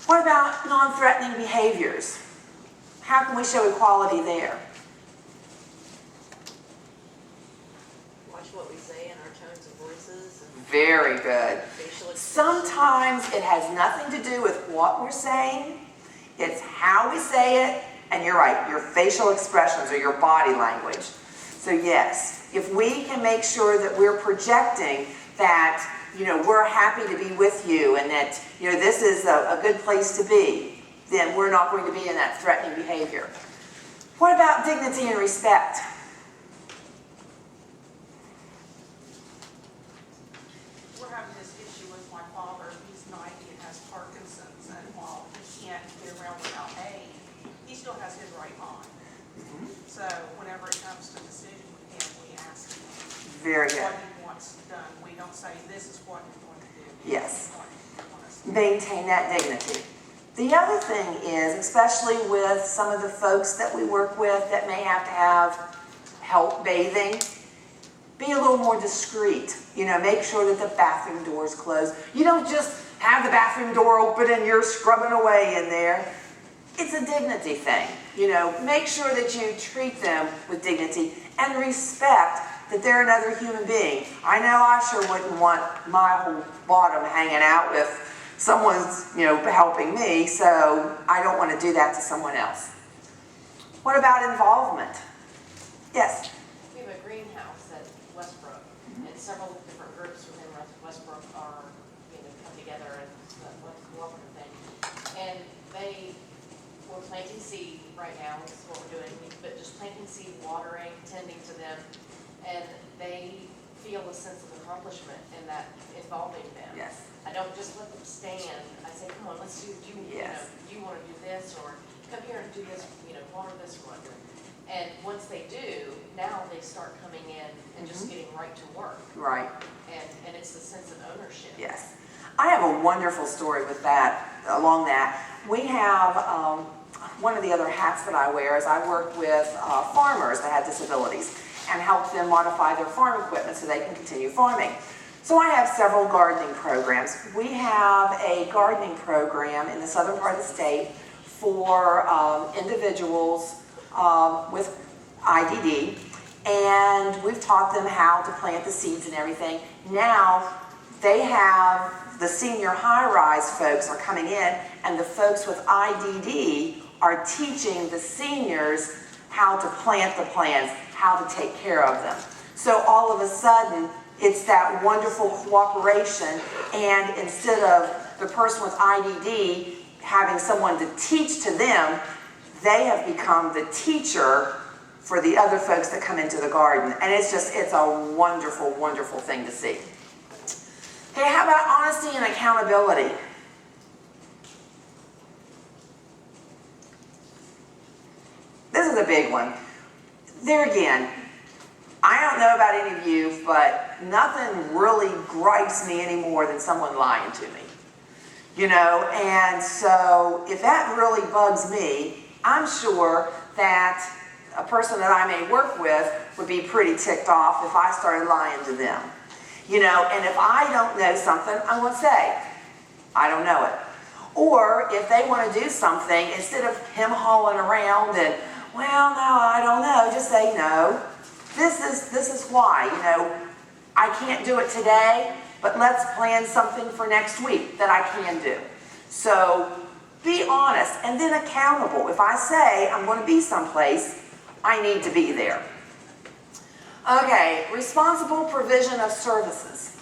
What about non-threatening behaviors? How can we show equality there? Watch what we say in our tones of voices and Very good. facial expressions. Sometimes it has nothing to do with what we're saying. It's how we say it, and you're right, your facial expressions or your body language. So yes, if we can make sure that we're projecting that, we're happy to be with you and that, this is a good place to be, then we're not going to be in that threatening behavior. What about dignity and respect? We're having this issue with my father. He's 90 and has Parkinson's, and while he can't get around without aid, he still has his right mind. So whenever it comes to decision with him, we ask him Very good. what he wants done. We don't say, this is what you're going to do. Yes. What you want us to do. Maintain that dignity. The other thing is, especially with some of the folks that we work with that may have to have help bathing, be a little more discreet. Make sure that the bathroom door is closed. You don't just have the bathroom door open and you're scrubbing away in there. It's a dignity thing. Make sure that you treat them with dignity and respect that they're another human being. I know I sure wouldn't want my whole bottom hanging out with someone's, helping me, so I don't want to do that to someone else. What about involvement? Yes? We have a greenhouse at Westbrook, and several different groups within Westbrook are, come together and what the cooperative thing. And we're planting seed right now, this is what we're doing, but just planting seed, watering, tending to them, and they feel a sense of accomplishment in that involving them. Yes. I don't just let them stand. I say, come on, let's do, Yes. you want to do this, or come here and do this, water this one. And once they do, now they start coming in and just getting right to work. Right. And it's the sense of ownership. Yes. I have a wonderful story with that, along that. We have, one of the other hats that I wear is I work with farmers that have disabilities and help them modify their farm equipment so they can continue farming. So I have several gardening programs. We have a gardening program in the southern part of the state for individuals with IDD, and we've taught them how to plant the seeds and everything. Now they have the senior high-rise folks are coming in, and the folks with IDD are teaching the seniors how to plant the plants, how to take care of them. So all of a sudden, it's that wonderful cooperation, and instead of the person with IDD having someone to teach to them, they have become the teacher for the other folks that come into the garden. And it's a wonderful, wonderful thing to see. Okay, how about honesty and accountability? This is a big one. There again, I don't know about any of you, but nothing really gripes me any more than someone lying to me. And so if that really bugs me, I'm sure that a person that I may work with would be pretty ticked off if I started lying to them. And if I don't know something, I'm going to say, I don't know it. Or if they want to do something, instead of him hauling around and, well, no, I don't know, just say, no, this is why, I can't do it today, but let's plan something for next week that I can do. So be honest and then accountable. If I say I'm going to be someplace, I need to be there. Okay, responsible provision of services.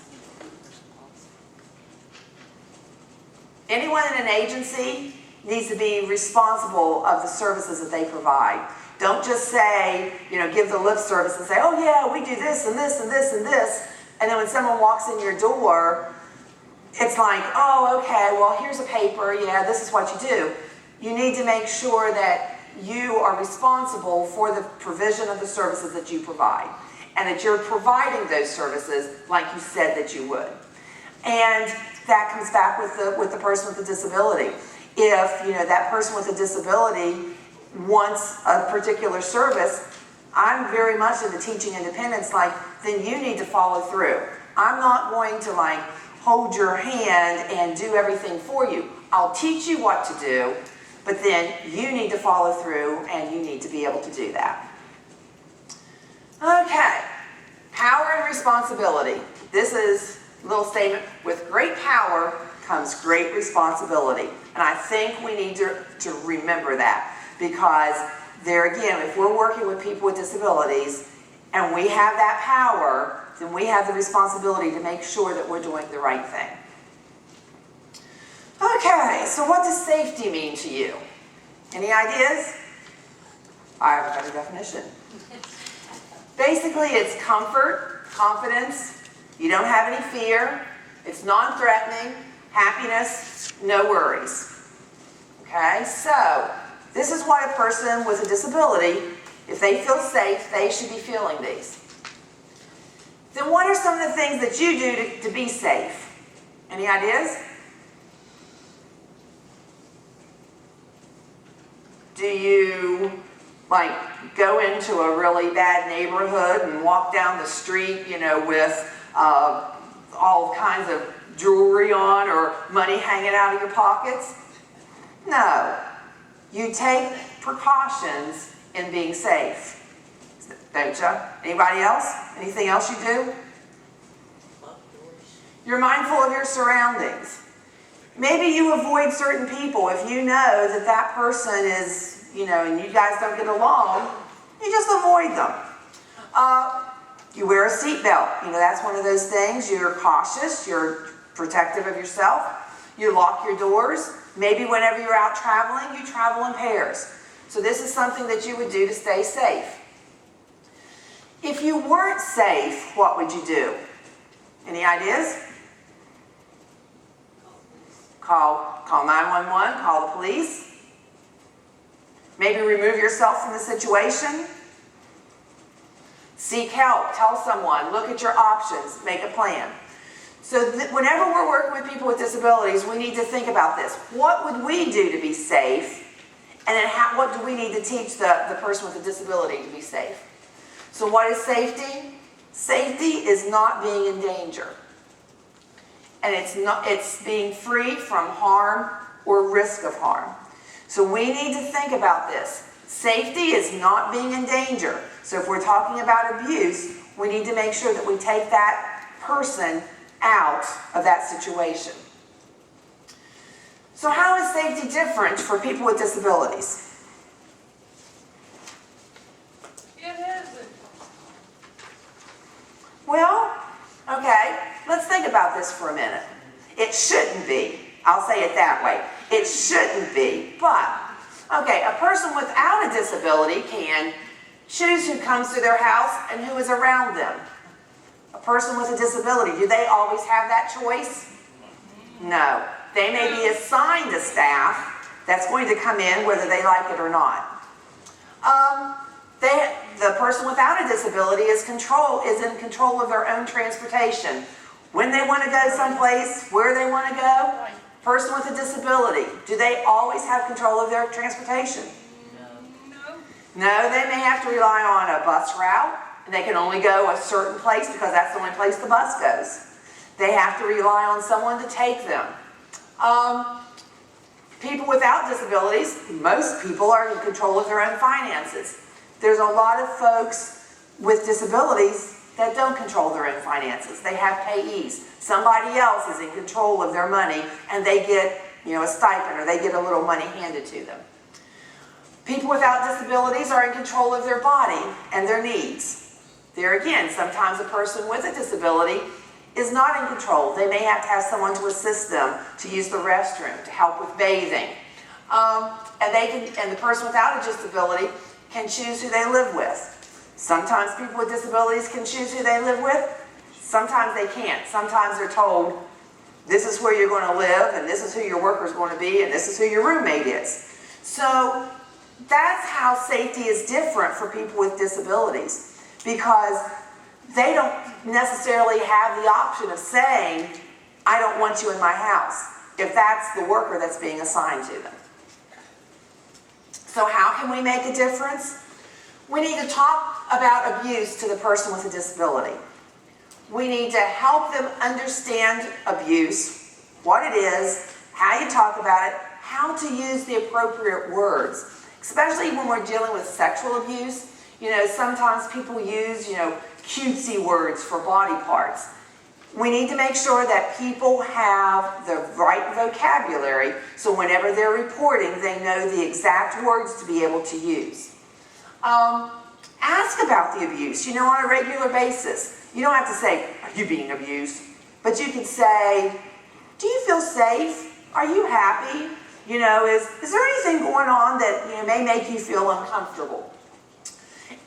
Anyone in an agency needs to be responsible of the services that they provide. Don't just say, give the lip service and say, oh yeah, we do this and this and this and this. And then when someone walks in your door, it's like, oh, okay, well, here's a paper. Yeah, this is what you do. You need to make sure that you are responsible for the provision of the services that you provide. and that you're providing those services like you said that you would. And that comes back with the person with the disability. If, you know, that person with a disability wants a particular service, I'm very much into teaching independence, like, then you need to follow through. I'm not going to like hold your hand and do everything for you. I'll teach you what to do, but then you need to follow through and you need to be able to do that. Okay, power and responsibility. This is a little statement. With great power comes great responsibility. And I think we need to remember that, because there again, if we're working with people with disabilities and we have that power, then we have the responsibility to make sure that we're doing the right thing. Okay, so what does safety mean to you? Any ideas? I have a better definition. Basically, it's comfort, confidence, you don't have any fear, it's non-threatening, happiness, no worries. Okay, so this is what a person with a disability, if they feel safe, they should be feeling these. Then what are some of the things that you do to be safe? Any ideas? Do you like go into a really bad neighborhood and walk down the street, you know, with all kinds of jewelry on or money hanging out of your pockets? No. You take precautions in being safe. Don't you? Anybody else? Anything else you do? You're mindful of your surroundings. Maybe you avoid certain people if you know that that person is, you know, and you guys don't get along, you just avoid them. You wear a seatbelt. You know, that's one of those things. You're cautious. You're protective of yourself. You lock your doors. Maybe whenever you're out traveling, you travel in pairs. So this is something that you would do to stay safe. If you weren't safe, what would you do? Any ideas? Call 911, call the police. Maybe remove yourself from the situation. Seek help, tell someone, look at your options, make a plan. So whenever we're working with people with disabilities, we need to think about this. What would we do to be safe? And then what do we need to teach the person with a disability to be safe? So what is safety? Safety is not being in danger. And it's being free from harm or risk of harm. So we need to think about this. Safety is not being in danger. So if we're talking about abuse, we need to make sure that we take that person out of that situation. So how is safety different for people with disabilities? It isn't. Well, okay, let's think about this for a minute. It shouldn't be. I'll say it that way. It shouldn't be, but, okay, a person without a disability can choose who comes to their house and who is around them. A person with a disability, do they always have that choice? No. They may be assigned a staff that's going to come in whether they like it or not. The person without a disability is in control of their own transportation. When they want to go someplace, where they want to go. Person with a disability, do they always have control of their transportation? No, they may have to rely on a bus route, and they can only go a certain place because that's the only place the bus goes. They have to rely on someone to take them. People without disabilities, most people are in control of their own finances. There's a lot of folks with disabilities that don't control their own finances. They have payees. Somebody else is in control of their money and they get, you know, a stipend or they get a little money handed to them. People without disabilities are in control of their body and their needs. There again, sometimes a person with a disability is not in control. They may have to have someone to assist them to use the restroom, to help with bathing. And the person without a disability can choose who they live with. Sometimes people with disabilities can choose who they live with. Sometimes they can't. Sometimes they're told, this is where you're going to live, and this is who your worker's going to be, and this is who your roommate is. So that's how safety is different for people with disabilities. Because they don't necessarily have the option of saying, I don't want you in my house, if that's the worker that's being assigned to them. So how can we make a difference? We need to talk about abuse to the person with a disability. We need to help them understand abuse, what it is, how you talk about it, how to use the appropriate words, especially when we're dealing with sexual abuse. You know, sometimes people use, cutesy words for body parts. We need to make sure that people have the right vocabulary so whenever they're reporting, they know the exact words to be able to use. Ask about the abuse, on a regular basis. You don't have to say, are you being abused? But you can say, do you feel safe? Are you happy? Is there anything going on that may make you feel uncomfortable?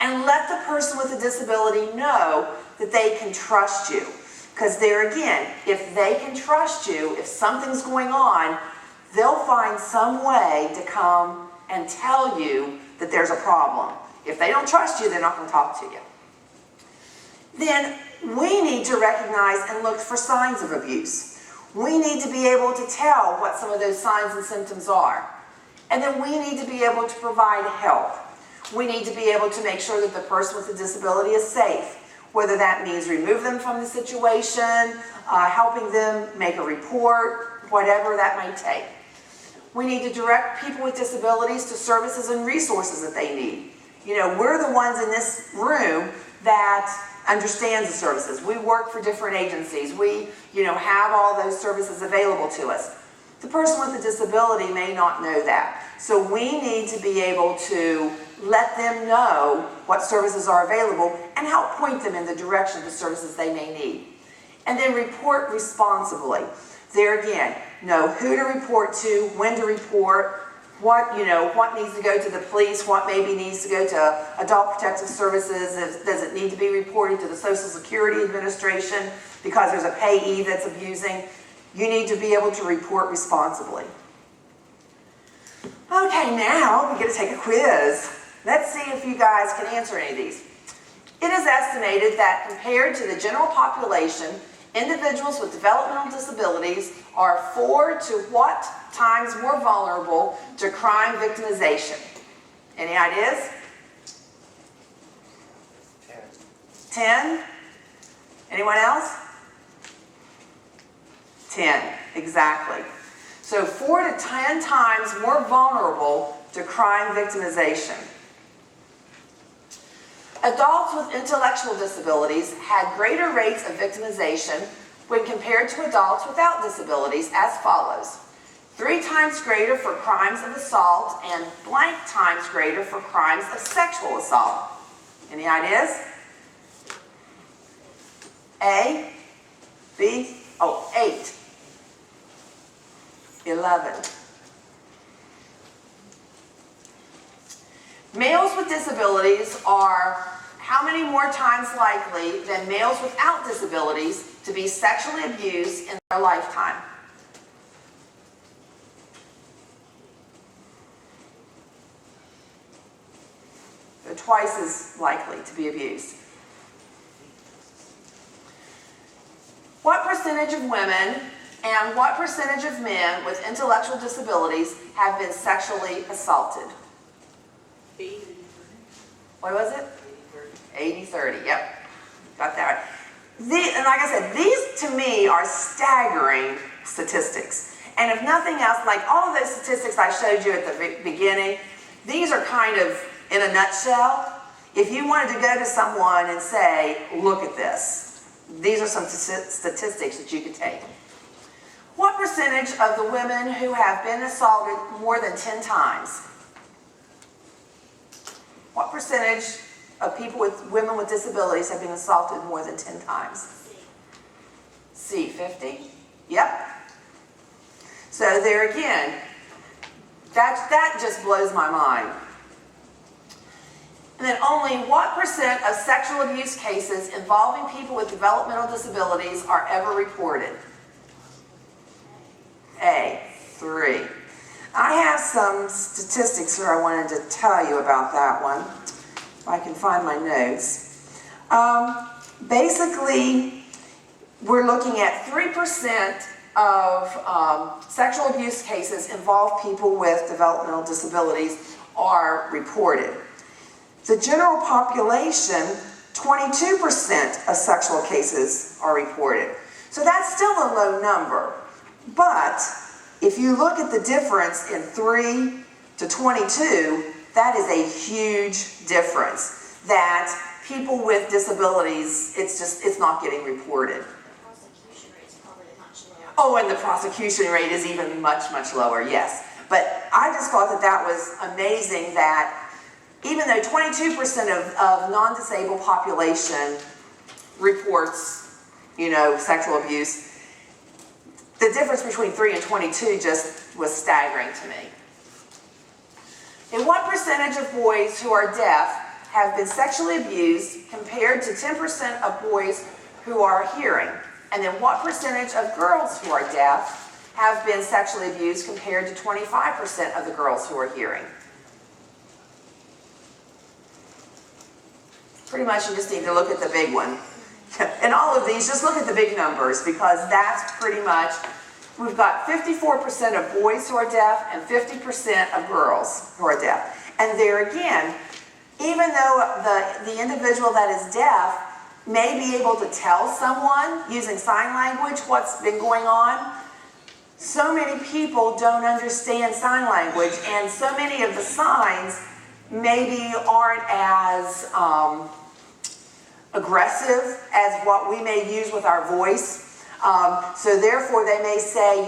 And let the person with a disability know that they can trust you. Because there again, if they can trust you, if something's going on, they'll find some way to come and tell you that there's a problem. If they don't trust you, they're not going to talk to you. Then we need to recognize and look for signs of abuse. We need to be able to tell what some of those signs and symptoms are. And then we need to be able to provide help. We need to be able to make sure that the person with a disability is safe, whether that means remove them from the situation, helping them make a report, whatever that might take. We need to direct people with disabilities to services and resources that they need. We're the ones in this room that understands the services. We work for different agencies. We, have all those services available to us. The person with a disability may not know that. So we need to be able to let them know what services are available and help point them in the direction of the services they may need. And then report responsibly. There again, know who to report to, when to report, what needs to go to the police, what maybe needs to go to Adult Protective Services, does it need to be reported to the Social Security Administration because there's a payee that's abusing. You need to be able to report responsibly. Okay, now we get to take a quiz. Let's see if you guys can answer any of these. It is estimated that compared to the general population, individuals with developmental disabilities are 4 to what times more vulnerable to crime victimization? Any ideas? 10? Anyone else? 10, exactly. So 4 to 10 times more vulnerable to crime victimization. Adults with intellectual disabilities had greater rates of victimization when compared to adults without disabilities as follows. 3 times greater for crimes of assault and blank times greater for crimes of sexual assault. Any ideas? A, B, 8. 11. Males with disabilities are how many more times likely than males without disabilities to be sexually abused in their lifetime? They're twice as likely to be abused. What percentage of women and what percentage of men with intellectual disabilities have been sexually assaulted? B. What was it? 80-30, yep. Got that right. And like I said, these to me are staggering statistics. And if nothing else, like all of those statistics I showed you at the beginning, these are kind of in a nutshell. If you wanted to go to someone and say, look at this, these are some statistics that you could take. What percentage of the women who have been assaulted more than 10 times? What percentage of women with disabilities have been assaulted more than 10 times? C, 50? Yep. So there again, that just blows my mind. And then only what percent of sexual abuse cases involving people with developmental disabilities are ever reported? A, 3. I have some statistics here I wanted to tell you about that one, if I can find my notes. Basically, we're looking at 3% of sexual abuse cases involve people with developmental disabilities are reported. The general population, 22% of sexual cases are reported. So that's still a low number. But if you look at the difference in 3 to 22, that is a huge difference. That people with disabilities, it's not getting reported. Prosecution rate's probably much lower. Oh, and the prosecution rate is even much, much lower, yes. But I just thought that that was amazing that even though 22% of non-disabled population reports, sexual abuse, the difference between 3 and 22 just was staggering to me. And what percentage of boys who are deaf have been sexually abused compared to 10% of boys who are hearing? And then what percentage of girls who are deaf have been sexually abused compared to 25% of the girls who are hearing? Pretty much you just need to look at the big one. And all of these, just look at the big numbers, because that's pretty much, we've got 54% of boys who are deaf and 50% of girls who are deaf. And there again, even though the individual that is deaf may be able to tell someone using sign language what's been going on, so many people don't understand sign language, and so many of the signs maybe aren't as aggressive as what we may use with our voice. So therefore they may say,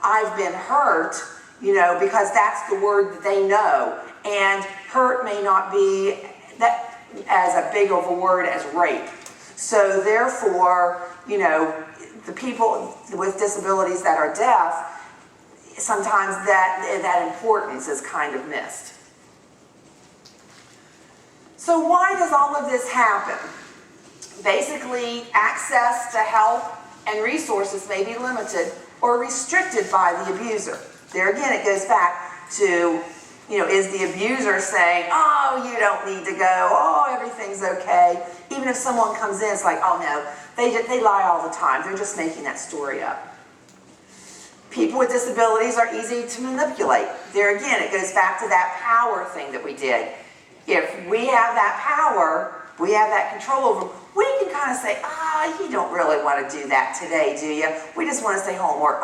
I've been hurt, because that's the word that they know. And hurt may not be that as a big of a word as rape. So therefore, the people with disabilities that are deaf, sometimes that importance is kind of missed. So why does all of this happen? Basically, access to help and resources may be limited or restricted by the abuser. There again, it goes back to, is the abuser saying, oh, you don't need to go, oh, everything's okay. Even if someone comes in, it's like, oh no, they lie all the time. They're just making that story up. People with disabilities are easy to manipulate. There again, it goes back to that power thing that we did. If we have that power, we have that control over them, we can kind of say, you don't really want to do that today, do you? We just want to stay home. Or,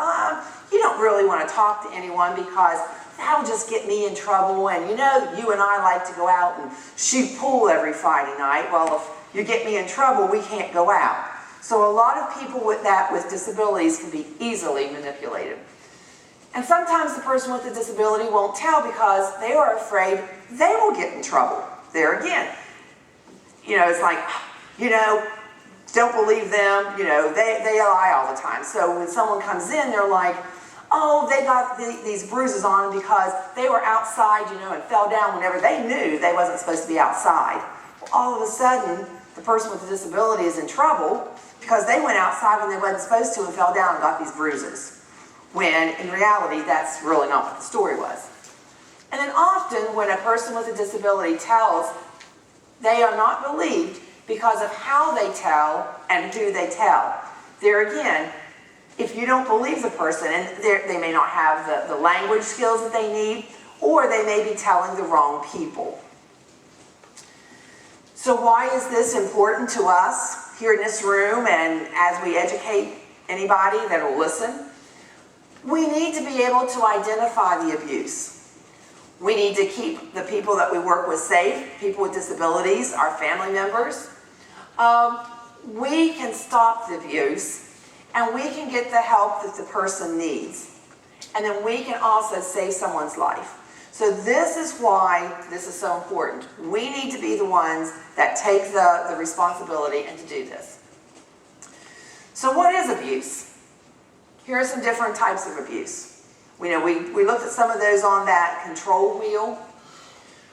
you don't really want to talk to anyone because that'll just get me in trouble. And you and I like to go out and shoot pool every Friday night. Well, if you get me in trouble, we can't go out. So a lot of people with disabilities can be easily manipulated. And sometimes the person with the disability won't tell because they are afraid they will get in trouble. There again, it's like, don't believe them, they lie all the time. So when someone comes in, they're like, oh, they got these bruises on them because they were outside, and fell down whenever they knew they wasn't supposed to be outside. Well, all of a sudden, the person with the disability is in trouble because they went outside when they wasn't supposed to and fell down and got these bruises. When in reality, that's really not what the story was. And then often when a person with a disability tells, they are not believed because of how they tell and who they tell. There again, if you don't believe the person, and they may not have the language skills that they need, or they may be telling the wrong people. So why is this important to us here in this room and as we educate anybody that will listen? We need to be able to identify the abuse. We need to keep the people that we work with safe, people with disabilities, our family members. We can stop the abuse and we can get the help that the person needs. And then we can also save someone's life. So this is why this is so important. We need to be the ones that take the responsibility and to do this. So what is abuse? Here are some different types of abuse. We looked at some of those on that control wheel.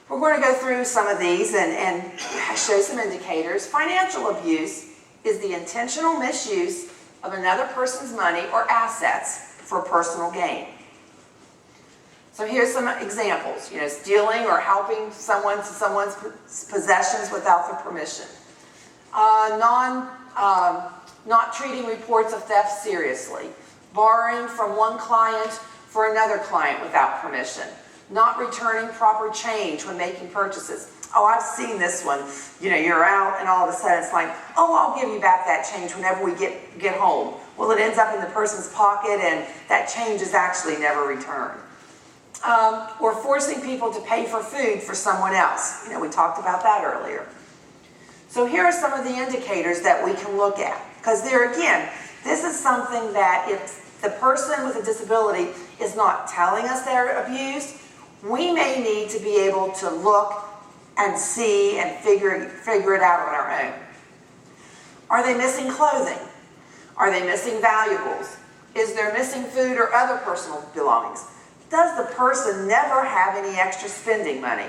We're going to go through some of these and show some indicators. Financial abuse is the intentional misuse of another person's money or assets for personal gain. So here's some examples. Stealing or helping someone to someone's possessions without their permission. Not treating reports of theft seriously. Borrowing from one client for another client without permission. Not returning proper change when making purchases. Oh, I've seen this one. You know, you're out and all of a sudden it's like, oh, I'll give you back that change whenever we get home. Well, it ends up in the person's pocket and that change is actually never returned. Or forcing people to pay for food for someone else. You know, we talked about that earlier. So here are some of the indicators that we can look at. Because there again, this is something that if the person with a disability is not telling us they're abused, we may need to be able to look and see and figure it out on our own. Are they missing clothing? Are they missing valuables? Is there missing food or other personal belongings? Does the person never have any extra spending money?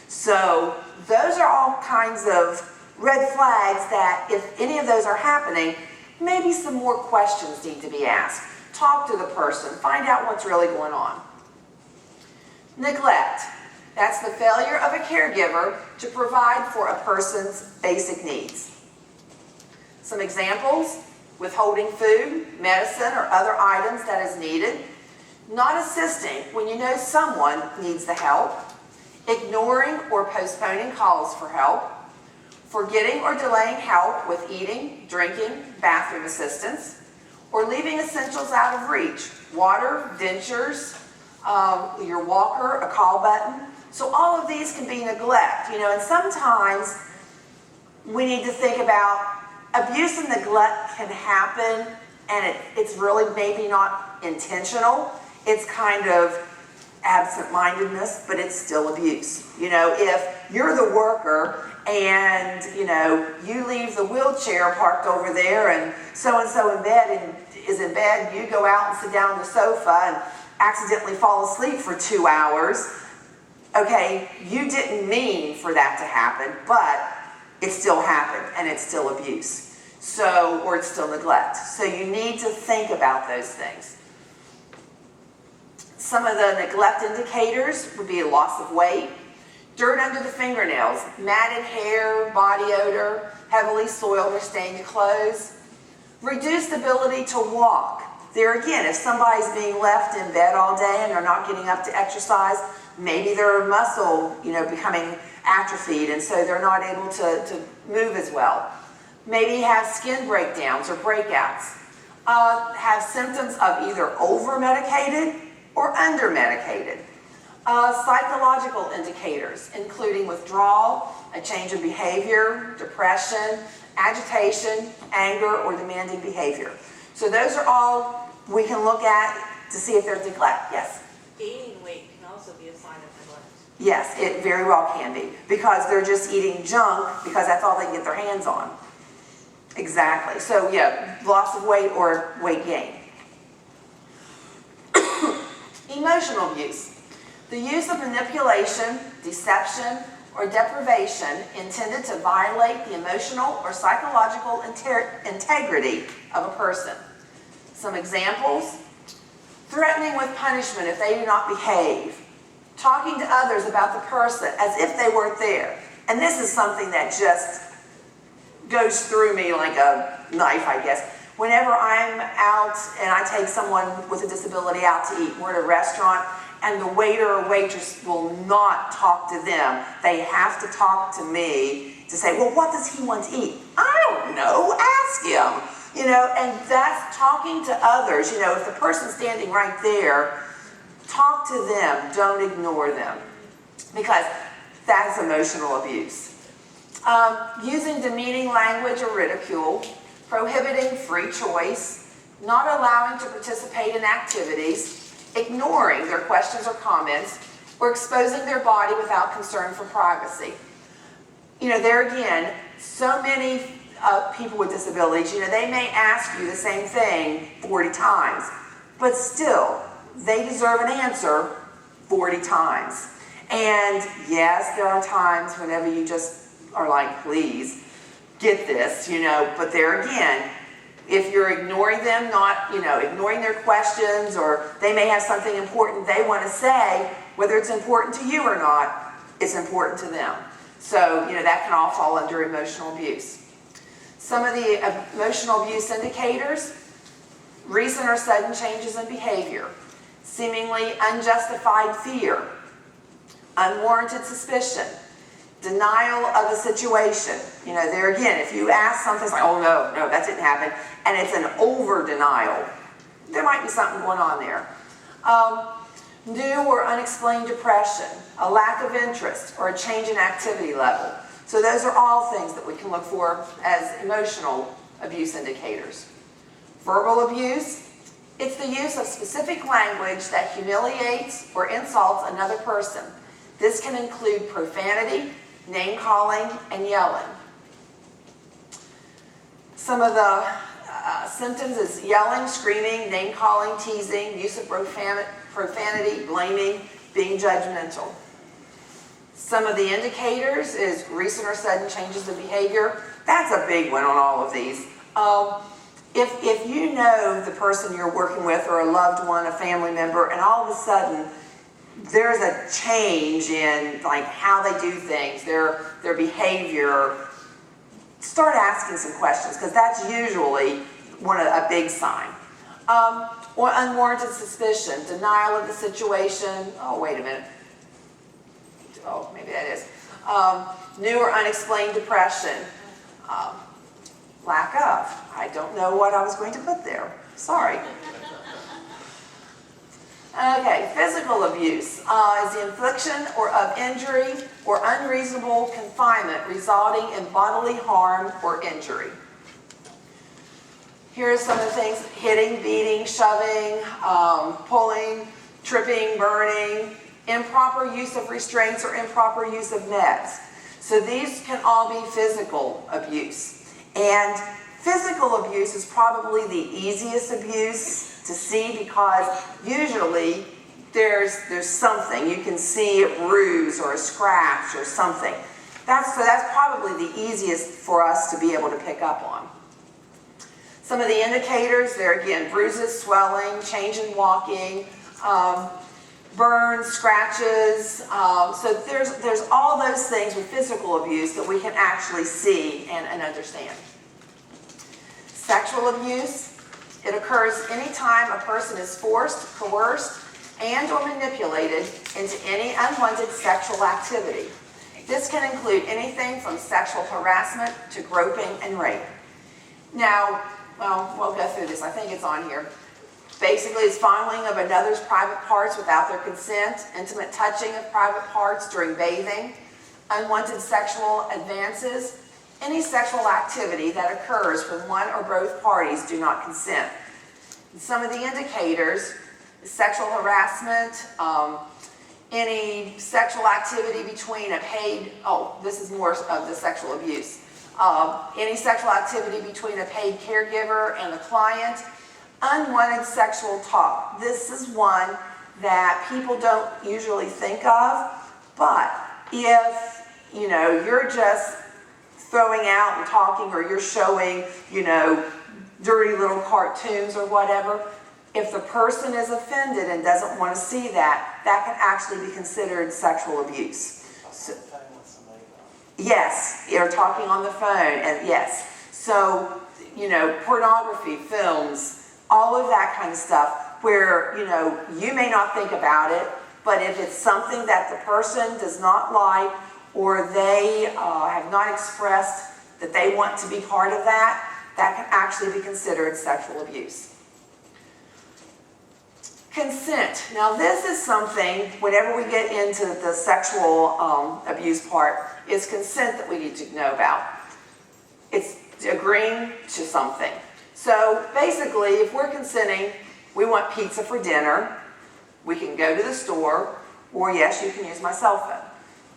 So those are all kinds of red flags that if any of those are happening, maybe some more questions need to be asked. Talk to the person, find out what's really going on. Neglect. That's the failure of a caregiver to provide for a person's basic needs. Some examples: withholding food, medicine, or other items that is needed. Not assisting when you know someone needs the help. Ignoring or postponing calls for help. Forgetting or delaying help with eating, drinking, bathroom assistance. Or leaving essentials out of reach. Water, dentures, your walker, a call button. So all of these can be neglect, you know, and sometimes we need to think about abuse and neglect can happen and it's really maybe not intentional. It's kind of absent-mindedness, but it's still abuse. You know, if you're the worker and, you know, you leave the wheelchair parked over there and so-and-so is in bed, and you go out and sit down on the sofa and accidentally fall asleep for 2 hours, okay, you didn't mean for that to happen, but it still happened and it's still abuse. So, or it's still neglect. So you need to think about those things. Some of the neglect indicators would be a loss of weight, dirt under the fingernails, matted hair, body odor, heavily soiled or stained clothes, reduced ability to walk. There again, if somebody's being left in bed all day and they're not getting up to exercise, maybe their muscle, you know, becoming atrophied and so they're not able to move as well. Maybe have skin breakdowns or breakouts. Have symptoms of either over-medicated or under-medicated. Psychological indicators, including withdrawal, a change of behavior, depression, agitation, anger, or demanding behavior. So those are all we can look at to see if there's neglect. Yes? Gaining weight can also be a sign of neglect. Yes, it very well can be, because they're just eating junk because that's all they can get their hands on. Exactly. So yeah, loss of weight or weight gain. Emotional abuse. The use of manipulation, deception, or deprivation intended to violate the emotional or psychological integrity of a person. Some examples: threatening with punishment if they do not behave, talking to others about the person as if they weren't there. And this is something that just goes through me like a knife, I guess. Whenever I'm out and I take someone with a disability out to eat, we're at a restaurant, and the waiter or waitress will not talk to them. They have to talk to me to say, well, what does he want to eat? I don't know, ask him. You know, and that's talking to others. You know, if the person's standing right there, talk to them, don't ignore them, because that's emotional abuse. Using demeaning language or ridicule, prohibiting free choice, not allowing to participate in activities, ignoring their questions or comments, or exposing their body without concern for privacy. You know, there again, so many people with disabilities, you know, they may ask you the same thing 40 times, but still, they deserve an answer 40 times. And yes, there are times whenever you just are like, please, get this, you know, but there again, if you're ignoring them, not, you know, ignoring their questions, or they may have something important they want to say, whether it's important to you or not, it's important to them. So, you know, that can all fall under emotional abuse. Some of the emotional abuse indicators: recent or sudden changes in behavior, seemingly unjustified fear, unwarranted suspicion, denial of a situation. You know, there again, if you ask something, it's like, oh no, that didn't happen, and it's an over denial, there might be something going on there. New or unexplained depression, a lack of interest, or a change in activity level. So those are all things that we can look for as emotional abuse indicators. Verbal abuse: it's the use of specific language that humiliates or insults another person. This can include profanity, name-calling, and yelling. Some of the symptoms is yelling, screaming, name-calling, teasing, use of profanity, blaming, being judgmental. Some of the indicators is recent or sudden changes in behavior. That's a big one on all of these. If you know the person you're working with, or a loved one, a family member, and all of a sudden there's a change in like how they do things, their behavior, start asking some questions, because that's usually a big sign. Or unwarranted suspicion, denial of the situation. Oh, wait a minute. Oh, maybe that is. New or unexplained depression. Lack of. I don't know what I was going to put there. Sorry. Okay, physical abuse is the infliction of injury or unreasonable confinement resulting in bodily harm or injury. Here are some of the things: hitting, beating, shoving, pulling, tripping, burning, improper use of restraints or improper use of nets. So these can all be physical abuse. And physical abuse is probably the easiest abuse to see, because usually there's something. You can see a bruise or a scratch or something. That's probably the easiest for us to be able to pick up on. Some of the indicators, there again: bruises, swelling, change in walking, burns, scratches. So there's all those things with physical abuse that we can actually see and understand. Sexual abuse: it occurs anytime a person is forced, coerced, and or manipulated into any unwanted sexual activity. This can include anything from sexual harassment to groping and rape. Now, we'll go through this. I think it's on here. Basically, it's fondling of another's private parts without their consent, intimate touching of private parts during bathing, unwanted sexual advances, any sexual activity that occurs when one or both parties do not consent. And some of the indicators: sexual harassment, any sexual activity between a paid, this is more of the sexual abuse, any sexual activity between a paid caregiver and the client, unwanted sexual talk. This is one that people don't usually think of, but if you're just throwing out and talking, or you're showing dirty little cartoons or whatever, if the person is offended and doesn't want to see that, that can actually be considered sexual abuse. Also, phone with somebody about. Yes, you're talking on the phone, and yes. So, pornography, films, all of that kind of stuff, where, you may not think about it, but if it's something that the person does not like, or they have not expressed that they want to be part of that, that can actually be considered sexual abuse. Consent. Now this is something, whenever we get into the sexual abuse part, is consent that we need to know about. It's agreeing to something. So basically, if we're consenting, we want pizza for dinner, we can go to the store, or yes, you can use my cell phone.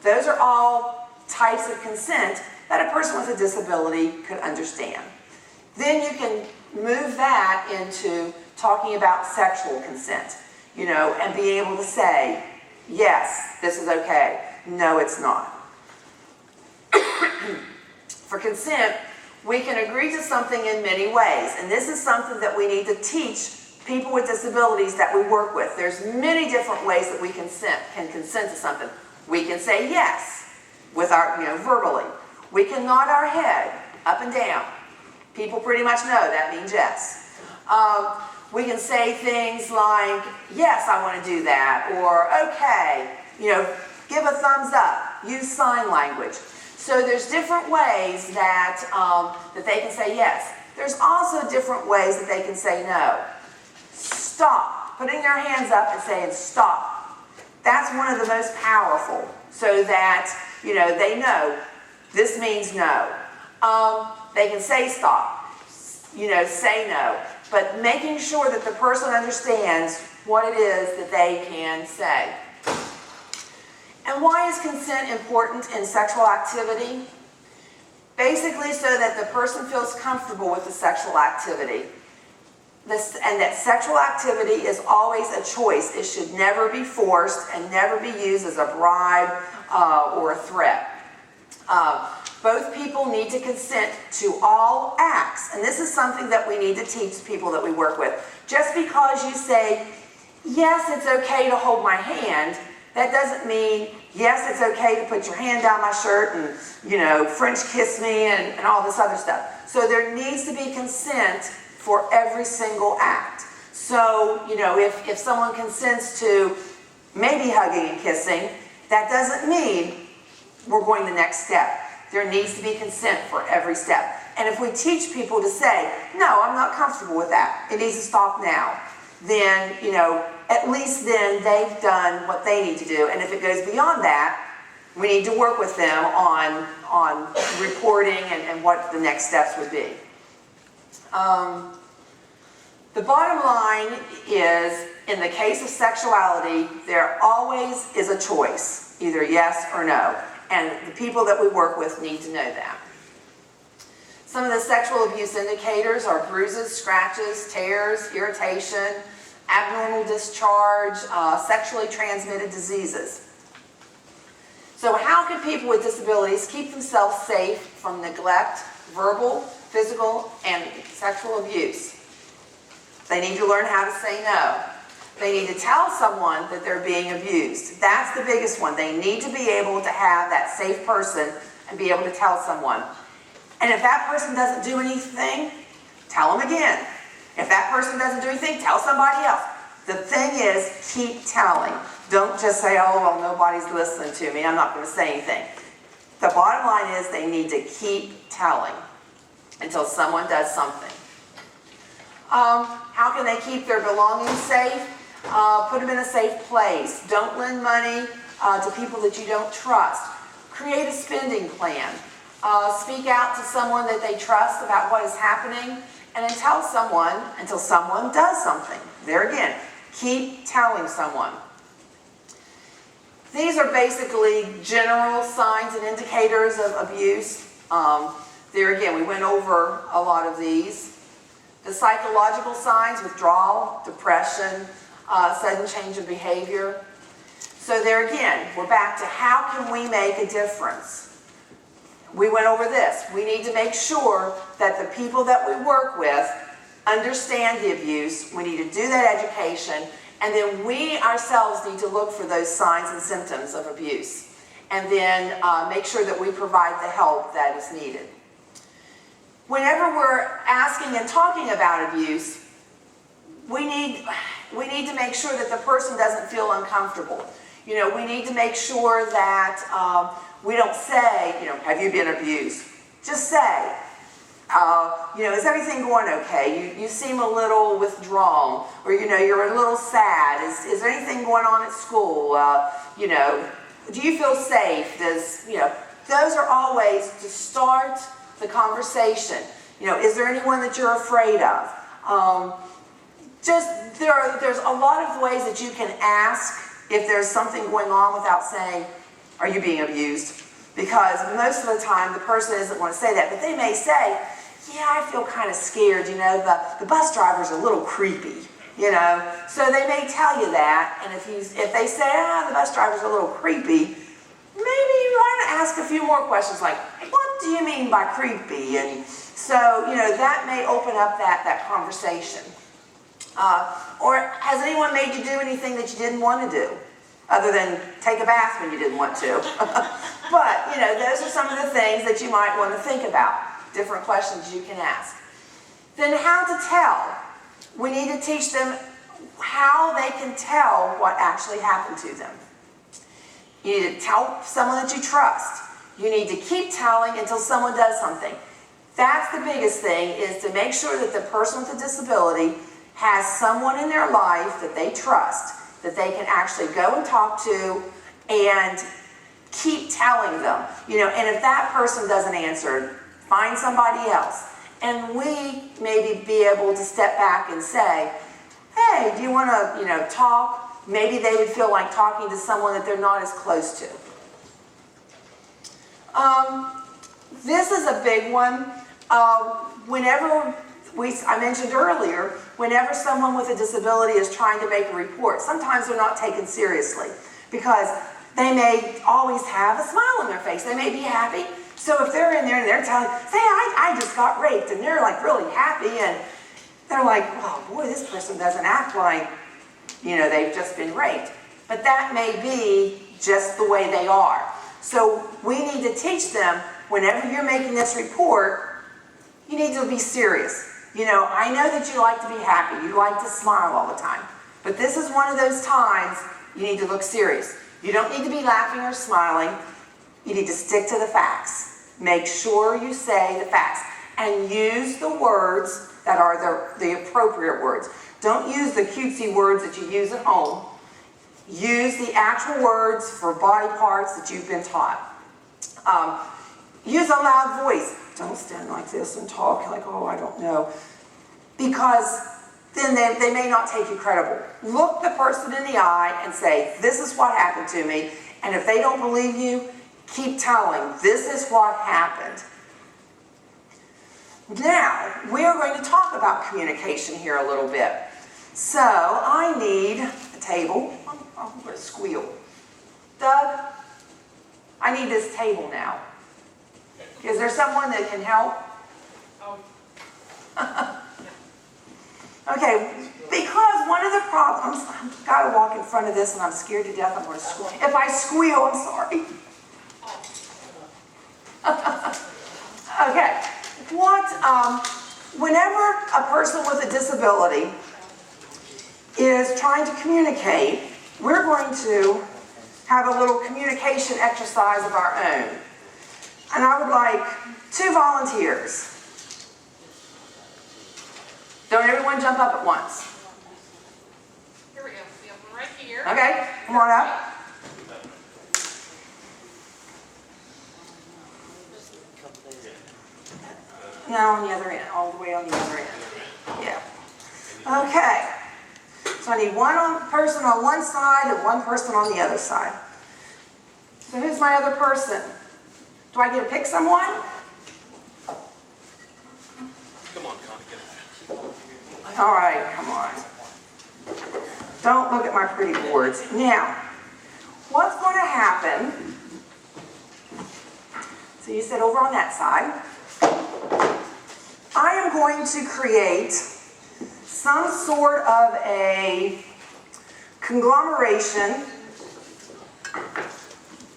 Those are all types of consent that a person with a disability could understand. Then you can move that into talking about sexual consent, and be able to say, yes, this is okay, no, it's not. For consent, we can agree to something in many ways, and this is something that we need to teach people with disabilities that we work with. There's many different ways that we can consent to something. We can say yes with our, verbally. We can nod our head up and down. People pretty much know that means yes. We can say things like, yes, I want to do that, or okay, give a thumbs up, use sign language. So there's different ways that, that they can say yes. There's also different ways that they can say no. Stop, putting their hands up and saying stop. That's one of the most powerful, so that, they know this means no. They can say stop, say no, but making sure that the person understands what it is that they can say. And why is consent important in sexual activity? Basically so that the person feels comfortable with the sexual activity. And that sexual activity is always a choice. It should never be forced and never be used as a bribe or a threat. Both people need to consent to all acts. And this is something that we need to teach people that we work with. Just because you say, yes, it's okay to hold my hand, that doesn't mean, yes, it's okay to put your hand down my shirt and, French kiss me and all this other stuff. So there needs to be consent for every single act. So, if someone consents to maybe hugging and kissing, that doesn't mean we're going the next step. There needs to be consent for every step. And if we teach people to say, no, I'm not comfortable with that, it needs to stop now, then, at least then they've done what they need to do. And if it goes beyond that, we need to work with them on reporting and what the next steps would be. The bottom line is, in the case of sexuality, there always is a choice, either yes or no. And the people that we work with need to know that. Some of the sexual abuse indicators are bruises, scratches, tears, irritation, abnormal discharge, sexually transmitted diseases. So how can people with disabilities keep themselves safe from neglect, verbal, physical, and sexual abuse? They need to learn how to say no. They need to tell someone that they're being abused. That's the biggest one. They need to be able to have that safe person and be able to tell someone. And if that person doesn't do anything, tell them again. If that person doesn't do anything, tell somebody else. The thing is, keep telling. Don't just say, oh, well, nobody's listening to me, I'm not going to say anything. The bottom line is they need to keep telling until someone does something. How can they keep their belongings safe? Put them in a safe place. Don't lend money to people that you don't trust. Create a spending plan. Speak out to someone that they trust about what is happening, and then tell someone until someone does something. There again, keep telling someone. These are basically general signs and indicators of abuse. There again, we went over a lot of these. The psychological signs: withdrawal, depression, sudden change of behavior. So there again, we're back to how can we make a difference? We went over this. We need to make sure that the people that we work with understand the abuse. We need to do that education. And then we ourselves need to look for those signs and symptoms of abuse. And then make sure that we provide the help that is needed. Whenever we're asking and talking about abuse, we need to make sure that the person doesn't feel uncomfortable. We need to make sure that we don't say, have you been abused? Just say, is everything going okay? You seem a little withdrawn, or you're a little sad. Is there anything going on at school? Do you feel safe? Those are all ways to start the conversation. Is there anyone that you're afraid of? There's a lot of ways that you can ask if there's something going on without saying, are you being abused? Because most of the time the person doesn't want to say that, but they may say, yeah, I feel kind of scared, the bus driver's a little creepy, So they may tell you that, and if they say, the bus driver's a little creepy, maybe you want to ask a few more questions like, what do you mean by creepy? And so, that may open up that conversation. Or has anyone made you do anything that you didn't want to do, other than take a bath when you didn't want to? But, those are some of the things that you might want to think about. different questions you can ask. Then how to tell. We need to teach them how they can tell what actually happened to them. You need to tell someone that you trust. You need to keep telling until someone does something. That's the biggest thing, is to make sure that the person with a disability has someone in their life that they trust, that they can actually go and talk to and keep telling them. And if that person doesn't answer, find somebody else. And we maybe be able to step back and say, hey, do you want to, talk? Maybe they would feel like talking to someone that they're not as close to. This is a big one. I mentioned earlier, whenever someone with a disability is trying to make a report, sometimes they're not taken seriously because they may always have a smile on their face. They may be happy. So if they're in there and they're telling, say, I just got raped, and they're like really happy, and they're like, oh boy, this person doesn't act like, they've just been raped. But that may be just the way they are. So we need to teach them, whenever you're making this report, you need to be serious. I know that you like to be happy, you like to smile all the time, but this is one of those times you need to look serious. You don't need to be laughing or smiling. You need to stick to the facts. Make sure you say the facts and use the words that are the appropriate words. Don't use the cutesy words that you use at home. Use the actual words for body parts that you've been taught. Use a loud voice. Don't stand like this and talk like, oh, I don't know. Because then they may not take you credible. Look the person in the eye and say, this is what happened to me. And if they don't believe you, keep telling, this is what happened. Now, we are going to talk about communication here a little bit. So, I need a table. I'm going to squeal. Doug, I need this table now. Is there someone that can help? Okay, because one of the problems, I've got to walk in front of this and I'm scared to death I'm going to squeal. If I squeal, I'm sorry. Okay, whenever a person with a disability is trying to communicate, we're going to have a little communication exercise of our own. And I would like 2 volunteers. Don't everyone jump up at once. Here we go. We have one right here. Okay, come on up. No, on the other end, all the way on the other end. Yeah. Okay. So I need one person on one side and one person on the other side. So who's my other person? Do I get to pick someone? Come on, Connie, get it. All right, come on. Don't look at my pretty boards. Now, what's going to happen, so you sit over on that side. I am going to create some sort of a conglomeration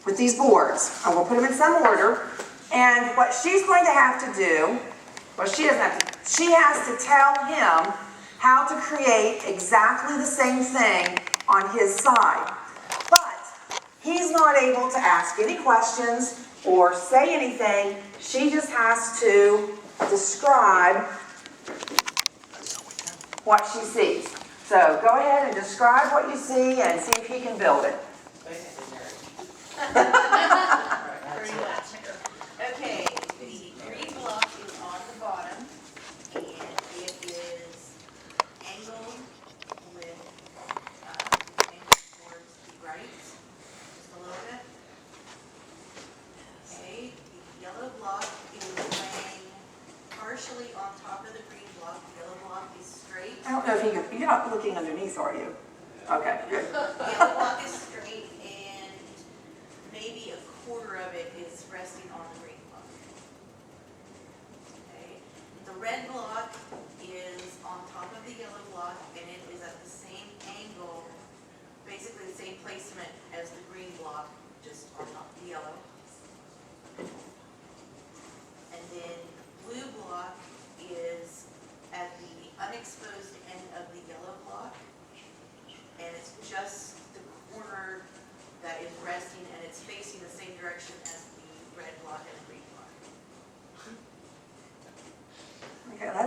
with these boards. I will put them in some order, and what she's going to have to do, well, she doesn't have to, she has to tell him how to create exactly the same thing on his side. But he's not able to ask any questions or say anything. She just has to describe what she sees. So go ahead and describe what you see and see if he can build it. Pretty much. Okay, the green block is on the bottom, and it is angled with, angled towards the right, just a little bit. Okay, the yellow block is laying partially on top of the green block. The yellow block is straight. I don't know if you're not looking underneath, are you? Okay, good. The yellow block is straight, and maybe a quarter of it is resting on the green block. Okay. The red block is on top of the yellow block, and it is at the same angle, basically the same placement as the green block, just on top of the yellow. And then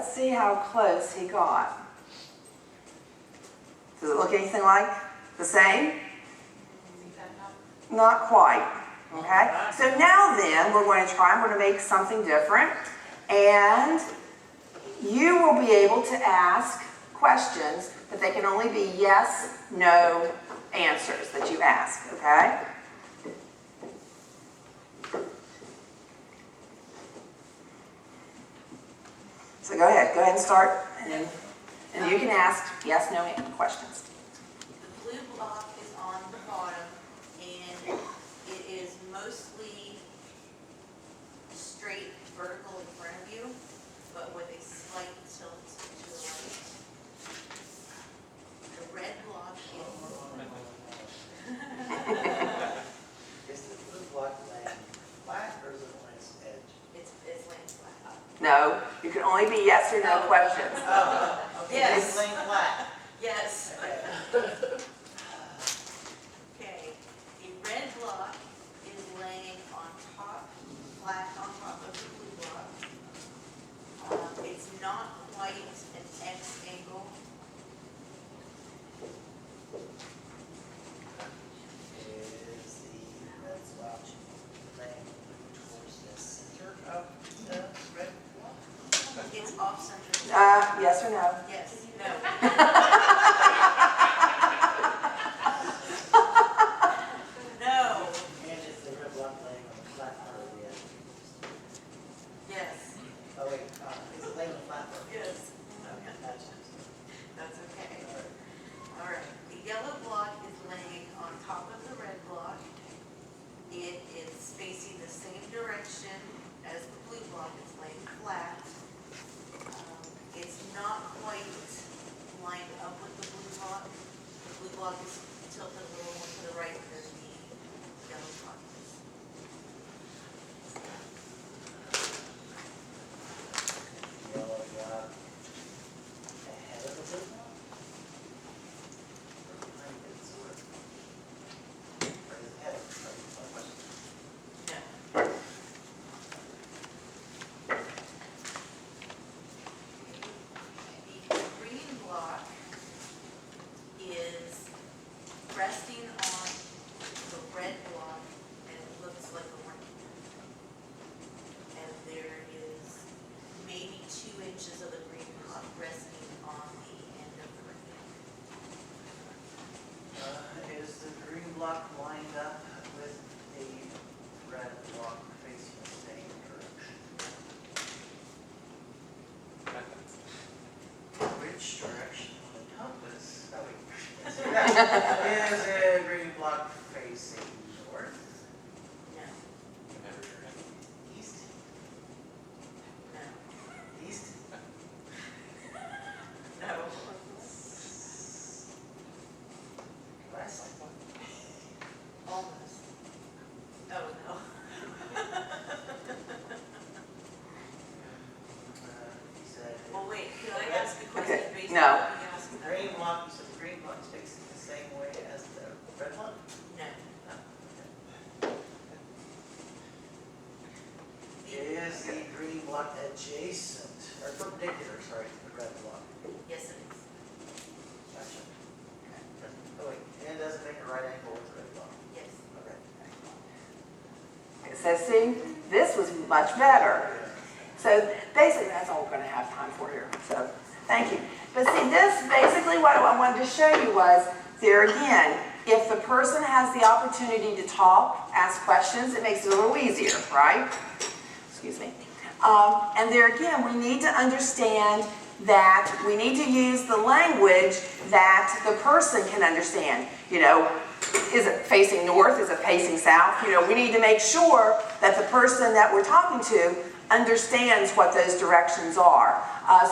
let's see how close he got. Does it look anything like the same? Not quite, okay? So now then, we're going to make something different, and you will be able to ask questions, but they can only be yes, no answers that you ask, okay? So go ahead and start, and you can ask yes, no questions. The blue block is on the bottom, and it is mostly straight vertical in front of you, but with a slight tilt to the right. The red block Is the blue block laying flat or is it on its edge? it's laying flat. No, you can only be yes or no questions. Oh, okay, Yes. it's laying flat. Yes. Okay. Okay, the red block is laying on top, flat on top of the blue block. It's not quite an X angle. Is the red block laying towards the center of the red block? It's off center. Yes or no? Yes, no. No, And is the red block laying on the flat part of the edge? yes, Oh wait, is it laying on the flat part? yes. Okay, Gotcha. that's okay. All right. All right, the yellow block is laying on top of the red block. It is facing the same direction as the blue block. It's laying flat. It's not quite lined up with the blue block. The blue block is tilted a little more to the right than the yellow block is. Yellow block ahead of the blue block? Or behind it, sort of? Or is it ahead of it? Sorry, one question. No. The green block is resting on the red block, and it looks like a ring. And there is maybe 2 inches of the green block resting on the end of the ring. Is the green block lined up with the red block facing the same direction? Which direction on the compass? Oh, wait. Is the green block facing north, No, east, no, east? no. West? Almost. Oh, no. He said. Well, wait, can I ask the question Okay, based on no. what you asked? The green block, you said the green block is facing the same way as the red block? No. Is the green block adjacent, or perpendicular, sorry, to the red block? Yes, it is. Gotcha. Oh wait, and does it make a right angle with the red block? Yes. Okay. So see, this was much better. So basically, that's all we're going to have time for here. So thank you. But see, this basically what I wanted to show you was, there again, if the person has the opportunity to talk, ask questions, it makes it a little easier, right? Excuse me. And there again, we need to understand that we need to use the language that the person can understand. You know, is it facing north? Is it facing south? You know, we need to make sure that the person that we're talking to understands what those directions are,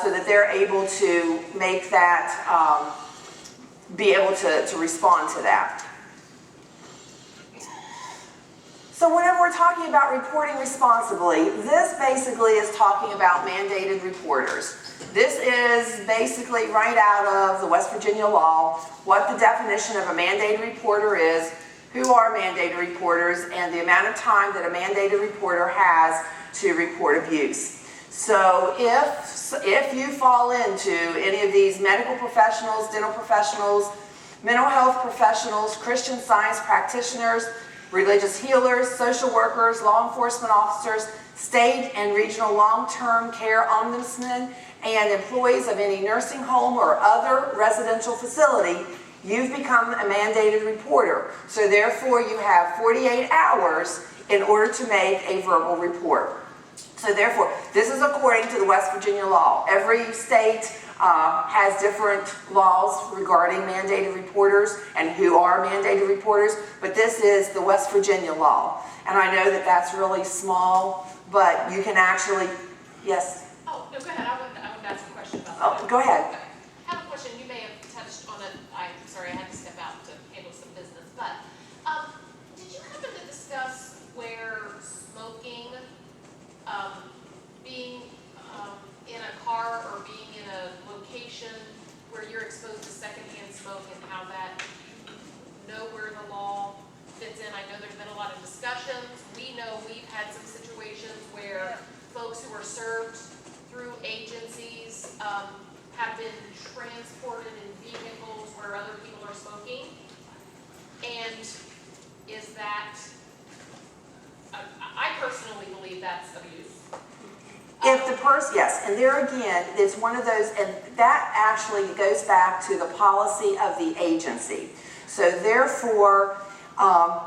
so that they're able to make that, be able to respond to that. So whenever we're talking about reporting responsibly, this basically is talking about mandated reporters. This is basically right out of the West Virginia law, what the definition of a mandated reporter is, who are mandated reporters, and the amount of time that a mandated reporter has to report abuse. So if you fall into any of these medical professionals, dental professionals, mental health professionals, Christian Science practitioners, religious healers, social workers, law enforcement officers, state and regional long-term care ombudsmen, and employees of any nursing home or other residential facility, you've become a mandated reporter. So therefore, you have 48 hours in order to make a verbal report. So therefore, this is according to the West Virginia law. Every state has different laws regarding mandated reporters and who are mandated reporters, but this is the West Virginia law. And I know that that's really small, but you can actually, yes? Oh, no, go ahead. I would ask a question about that. Oh, go ahead. I have a question. You may have touched on it. I'm sorry, I had to step out to handle some business. But did you happen to discuss where smoking, being in a car or being in a location where you're exposed to secondhand smoke and how that, know where the law fits in? I know there's been a lot of discussions. We know we've had some situations where folks who are served through agencies have been transported in vehicles where other people are smoking. And is that, I personally believe that's abuse. If the person, yes, and there again, it's one of those, and that actually goes back to the policy of the agency. So therefore,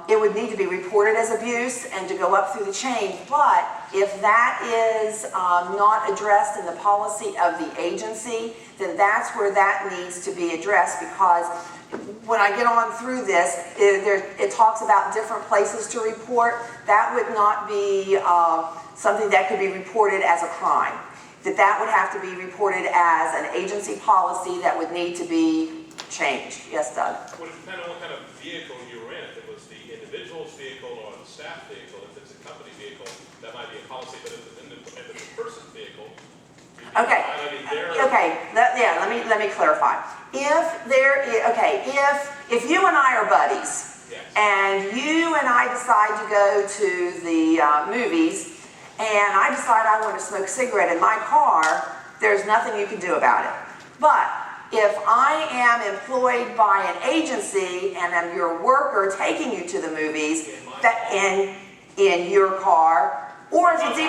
it would need to be reported as abuse and to go up through the chain. But if that is not addressed in the policy of the agency, then that's where that needs to be addressed, because when I get on through this, it talks about different places to report. That would not be something that could be reported as a crime. That would have to be reported as an agency policy that would need to be changed. Yes, Doug? Would it depend on what kind of vehicle you were in? If it was the individual's vehicle or the staff vehicle, if it's a company vehicle, that might be a policy, but if it's a person's vehicle, you'd be Okay. violating their... Okay, let me clarify. If you and I are buddies, Yes. and you and I decide to go to the movies, and I decide I want to smoke a cigarette in my car, there's nothing you can do about it. But if I am employed by an agency and I'm your worker taking you to the movies, that in your car, or if it's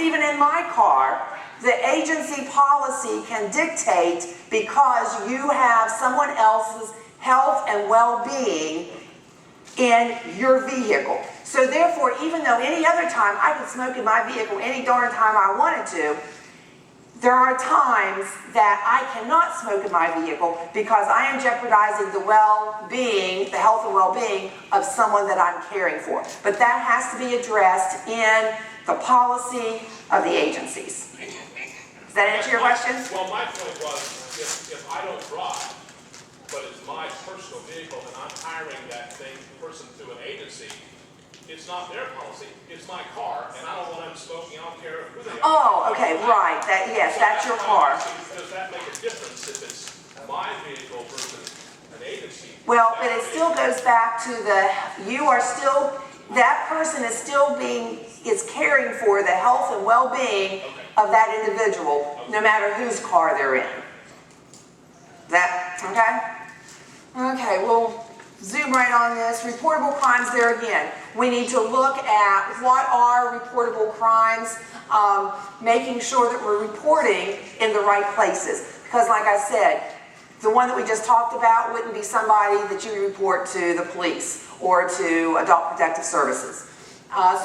even in my car, the agency policy can dictate, because you have someone else's health and well-being in your vehicle. So therefore, even though any other time I could smoke in my vehicle any darn time I wanted to, there are times that I cannot smoke in my vehicle because I am jeopardizing the well-being, the health and well-being of someone that I'm caring for. But that has to be addressed in the policy of the agencies. Does that answer your question? Well, my point was, if I don't drive, but it's my personal vehicle and I'm hiring that person through an agency, it's not their policy, it's my car, and I don't want them smoking, I don't care who they are. Oh, okay, right, yes, that's your car. Does that make a difference if it's my vehicle versus an agency? Well, but it still goes back to that person is still caring for the health and well-being of that individual, no matter whose car they're in. That, okay? Okay, we'll zoom right on this. Reportable crimes there again. We need to look at what are reportable crimes, making sure that we're reporting in the right places. Because like I said, the one that we just talked about wouldn't be somebody that you report to the police or to Adult Protective Services.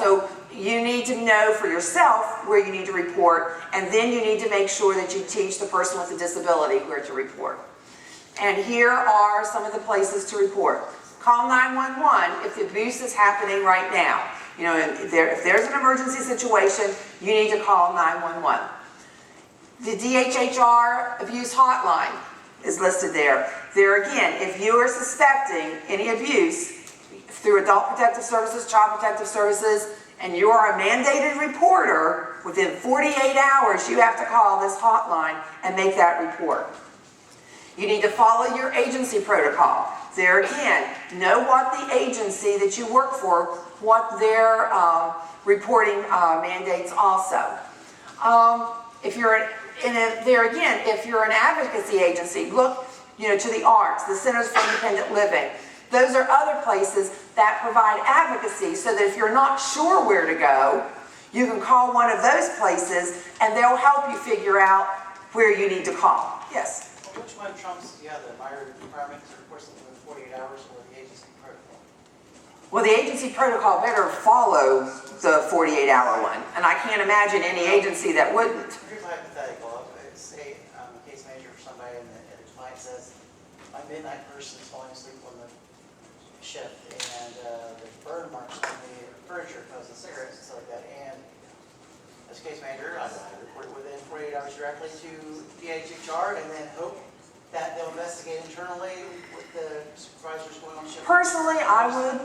So you need to know for yourself where you need to report, and then you need to make sure that you teach the person with a disability where to report. And here are some of the places to report. Call 911 if the abuse is happening right now. You know, if there's an emergency situation, you need to call 911. The DHHR abuse hotline is listed there. There again, if you are suspecting any abuse through Adult Protective Services, Child Protective Services, and you are a mandated reporter, within 48 hours you have to call this hotline and make that report. You need to follow your agency protocol. There again, know what the agency that you work for, what their reporting mandates also. If you're, there again, if you're an advocacy agency, look, to the arts, the Centers for Independent Living. Those are other places that provide advocacy so that if you're not sure where to go, you can call one of those places and they'll help you figure out where you need to call. Yes? Well, which one trumps the other? My requirement to report something within 48 hours or the agency protocol? Well, the agency protocol better follow the 48-hour one, and I can't imagine any agency that wouldn't. Here's my hypothetical. Say I'm a case manager for somebody and the client says, my midnight person is falling asleep on the shift and the burn marks on the furniture because of cigarettes and stuff like that. And as a case manager, I report it within 48 hours directly to DHHR and then hope that they'll investigate internally with the supervisors going on shift. Personally, I would.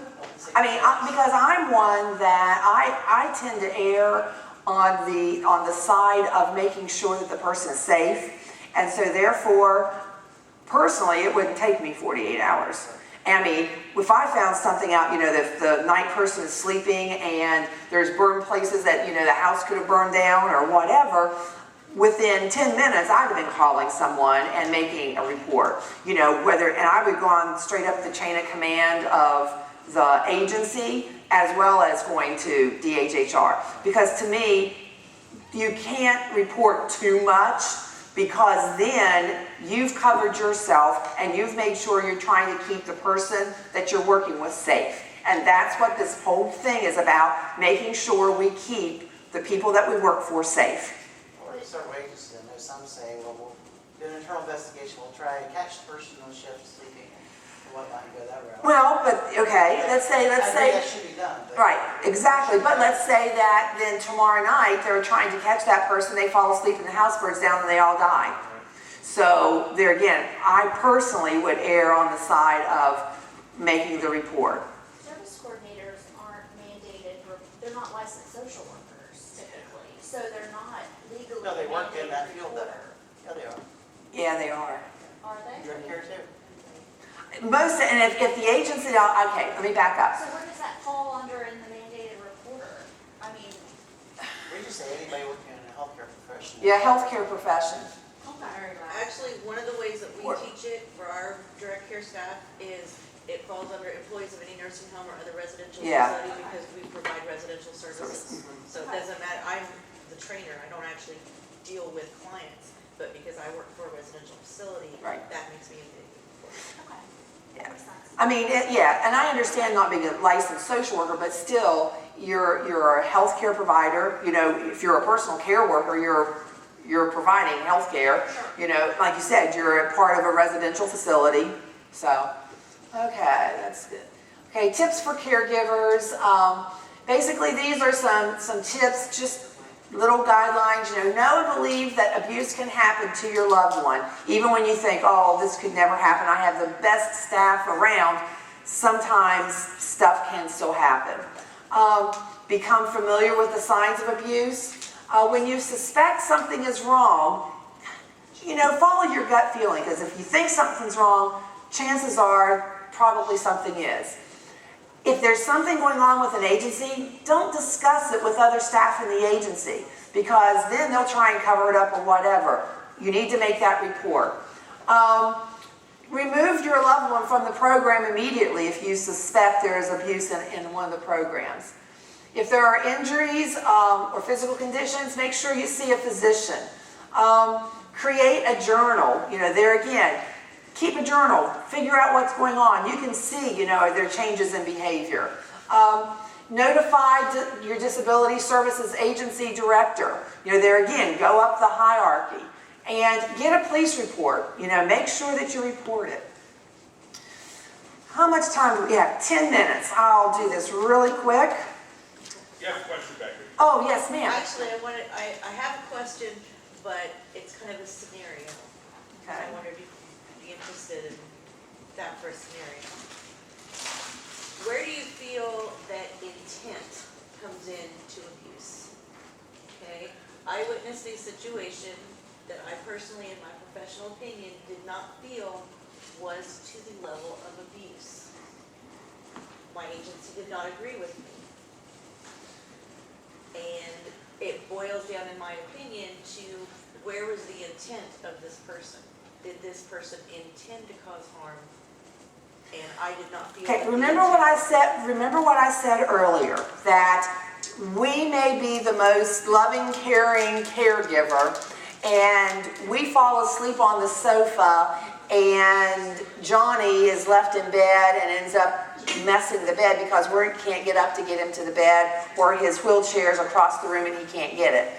I mean, because I'm one that I tend to err on the side of making sure that the person is safe, and so therefore, personally, it wouldn't take me 48 hours. I mean, if I found something out, that the night person is sleeping and there's burned places that, the house could have burned down or whatever, within 10 minutes, I'd have been calling someone and making a report. And I would go on straight up the chain of command of the agency as well as going to DHHR. Because to me, you can't report too much because then you've covered yourself and you've made sure you're trying to keep the person that you're working with safe. And that's what this whole thing is about, making sure we keep the people that we work for safe. Well, there's several agencies. I know some say, well, we'll do an internal investigation. We'll try and catch the person on shift sleeping and whatnot and go that route. Well, but okay, let's say. I think that should be done. Right, exactly. But let's say that then tomorrow night they're trying to catch that person, they fall asleep and the house burns down and they all die. So there again, I personally would err on the side of making the report. Service coordinators aren't mandated, they're not licensed social workers typically, so they're not legally No, they work in mandated that field though. reporter. Yeah, they are. Yeah, they are. Are they? You're in care too. Most, and if the agency, okay, let me back up. So where does that fall under in the mandated reporter? I mean, We just say anybody working in a healthcare profession. Yeah, healthcare profession. okay. Actually, one of the ways that we What? teach it for our direct care staff is it falls under employees of any nursing home or other residential Yeah. facility because we provide residential services. So it doesn't matter, I'm the trainer, I don't actually deal with clients, but because I work for a residential facility, Right. that makes me a big Okay. Yeah. That makes sense. I mean, yeah, and I understand not being a licensed social worker, but still, you're a healthcare provider. If you're a personal care worker, you're providing health care. Like you said, you're a part of a residential facility. So, okay, that's good. Okay, tips for caregivers. Basically, these are some tips, just little guidelines. Know and believe that abuse can happen to your loved one. Even when you think, oh, this could never happen. I have the best staff around. Sometimes stuff can still happen. Become familiar with the signs of abuse. When you suspect something is wrong, follow your gut feeling, because if you think something's wrong, chances are probably something is. If there's something going on with an agency, don't discuss it with other staff in the agency, because then they'll try and cover it up or whatever. You need to make that report. Remove your loved one from the program immediately if you suspect there is abuse in one of the programs. If there are injuries or physical conditions, make sure you see a physician. Create a journal. There again, keep a journal. Figure out what's going on. You can see, are there changes in behavior. Notify your disability services agency director. There again, go up the hierarchy. And get a police report. Make sure that you report it. How much time do we have? 10 minutes. I'll do this really quick. You have a question back here. Oh, yes, ma'am. Actually, I have a question, but it's kind of a scenario. Okay. I wonder if you'd be interested in that for a scenario. Where do you feel that intent comes into abuse? Okay, I witnessed a situation that I personally, in my professional opinion, did not feel was to the level of abuse. My agency did not agree with me. And it boils down, in my opinion, to where was the intent of this person? Did this person intend to cause harm? And I did not feel. Okay, remember what I said earlier, that we may be the most loving, caring caregiver, and we fall asleep on the sofa, and Johnny is left in bed and ends up messing the bed because we can't get up to get him to the bed, or his wheelchair's across the room and he can't get it.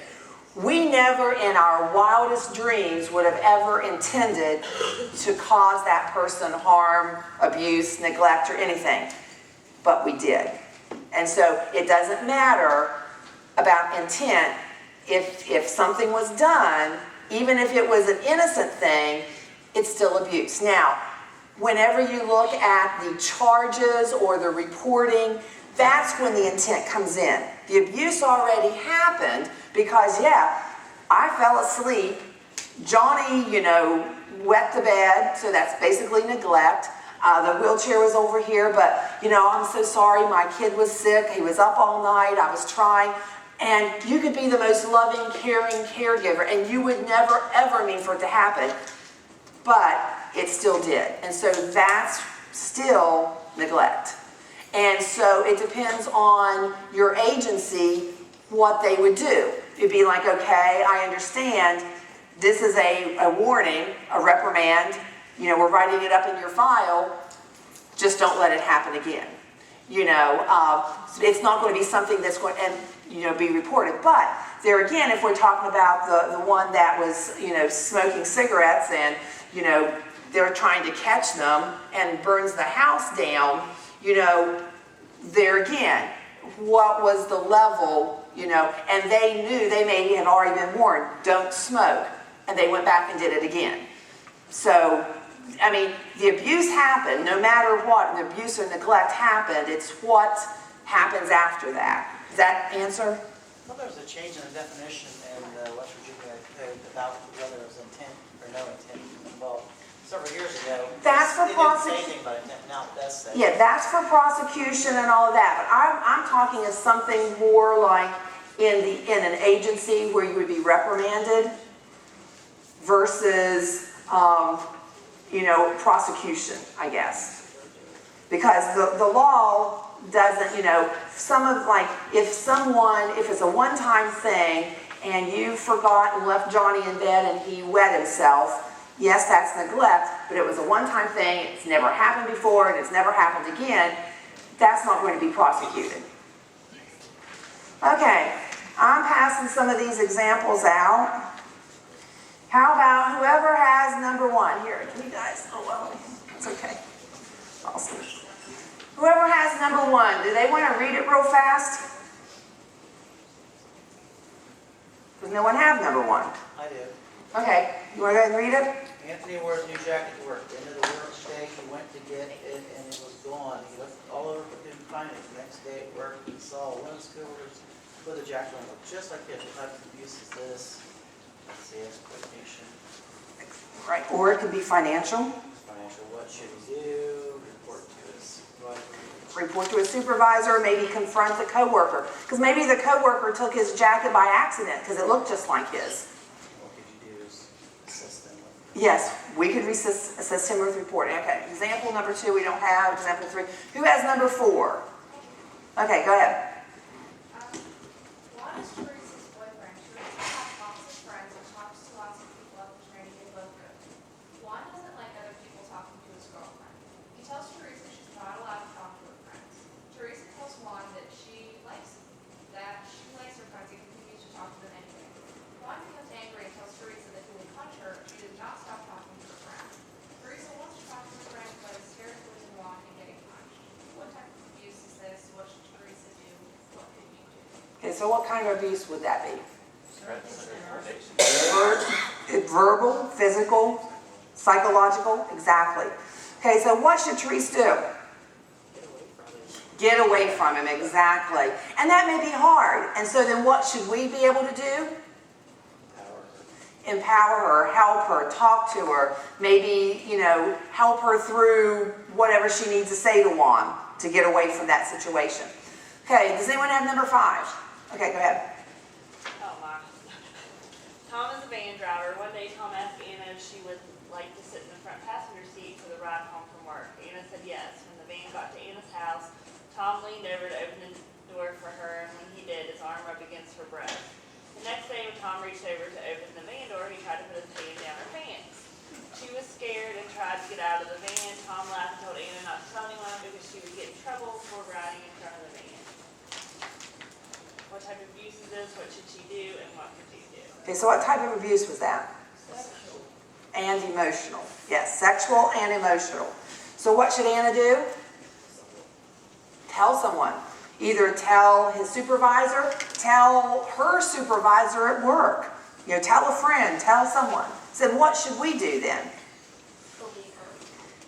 We never in our wildest dreams would have ever intended to cause that person harm, abuse, neglect, or anything, but we did. And so it doesn't matter about intent. If something was done, even if it was an innocent thing, it's still abuse. Now, whenever you look at the charges or the reporting, that's when the intent comes in. The abuse already happened because, yeah, I fell asleep. Johnny, wet the bed, so that's basically neglect. The wheelchair was over here, but, I'm so sorry, my kid was sick. He was up all night. I was trying. And you could be the most loving, caring caregiver, and you would never, ever mean for it to happen. But it still did. And so that's still neglect. And so it depends on your agency what they would do. It'd be like, okay, I understand this is a warning, a reprimand. We're writing it up in your file. Just don't let it happen again. It's not going to be something that's going to be reported. But there again, if we're talking about the one that was, smoking cigarettes and, they're trying to catch them and burns the house down, there again, what was the level, and they knew, they maybe had already been warned, don't smoke, and they went back and did it again. So, I mean, the abuse happened, no matter what, the abuse or neglect happened, it's what happens after that. Does that answer? Well, there was a change in the definition in the West Virginia code about whether it was intent or no intent involved. Several years ago, that's for it didn't say anything about intent. Now it does say. Yeah, that's for prosecution and all of that. But I'm talking of something more like in an agency where you would be reprimanded versus prosecution, I guess. Because the law doesn't, if it's a one-time thing and you forgot and left Johnny in bed and he wet himself, yes, that's neglect, but it was a one-time thing, it's never happened before, and it's never happened again, that's not going to be prosecuted. Okay, I'm passing some of these examples out. How about whoever has number one? Here, can you guys? Oh, well, it's okay. Awesome. Whoever has number one, do they want to read it real fast? Does no one have number one? I do. Okay, you want to go ahead and read it? Anthony wore his new jacket to work. At the end of the workday, he went to get it and it was gone. He looked all over but couldn't find it. The next day at work, he saw one of his coworkers with a jacket on looked just like his. What type of abuse is this? Let's see, exploitation. Right, or it could be financial. Financial, what should he do? Report to his supervisor. Report to a supervisor, maybe confront the coworker. Because maybe the coworker took his jacket by accident because it looked just like his. What could you do is assist them with? Yes, we could assist him with reporting. Okay, example number 2 we don't have. Example 3. Who has number 4? Okay, go ahead. Why is Teresa's boyfriend? Teresa has lots of friends and talks to lots of people at the training they both go to. Juan doesn't like other people talking to his girlfriend. He tells Teresa she's not allowed to talk to her friends. Teresa tells Juan that she likes her friends and continues to talk to them anyway. Juan becomes angry and tells Teresa that he will punch her if she does not stop talking to her friends. Teresa wants to talk to her friends but is scared of losing Juan and getting punched. What type of abuse is this? What should Teresa do? What could you do? Okay, so what kind of abuse would that be? Threats and intimidation. Verbal, physical, psychological? Exactly. Okay, so what should Teresa do? Get away from him, exactly. And that may be hard. And so then what should we be able to do? Empower her, help her, talk to her, maybe, help her through whatever she needs to say to Juan to get away from that situation. Okay, does anyone have number 5? Okay, go ahead. the van driver. One day Tom asked Anna if she would like to sit in the front passenger seat for the ride home from work. Anna said yes. When the van got to Anna's house, Tom leaned over to open the door for her, and when he did, his arm rubbed against her breast. The next day, when Tom reached over to open the van door, he tried to put his hand down her pants. She was scared and tried to get out of the van. Tom laughed and told Anna not to tell anyone because she would get in trouble for riding in front of the van. What type of abuse is this? What should she do? And what could you do? Okay, so what type of abuse was that? Sexual. And emotional. Yes, sexual and emotional. So what should Anna do? Tell someone. Either tell his supervisor, tell her supervisor at work. You know, tell a friend, tell someone. So what should we do then? Believe her.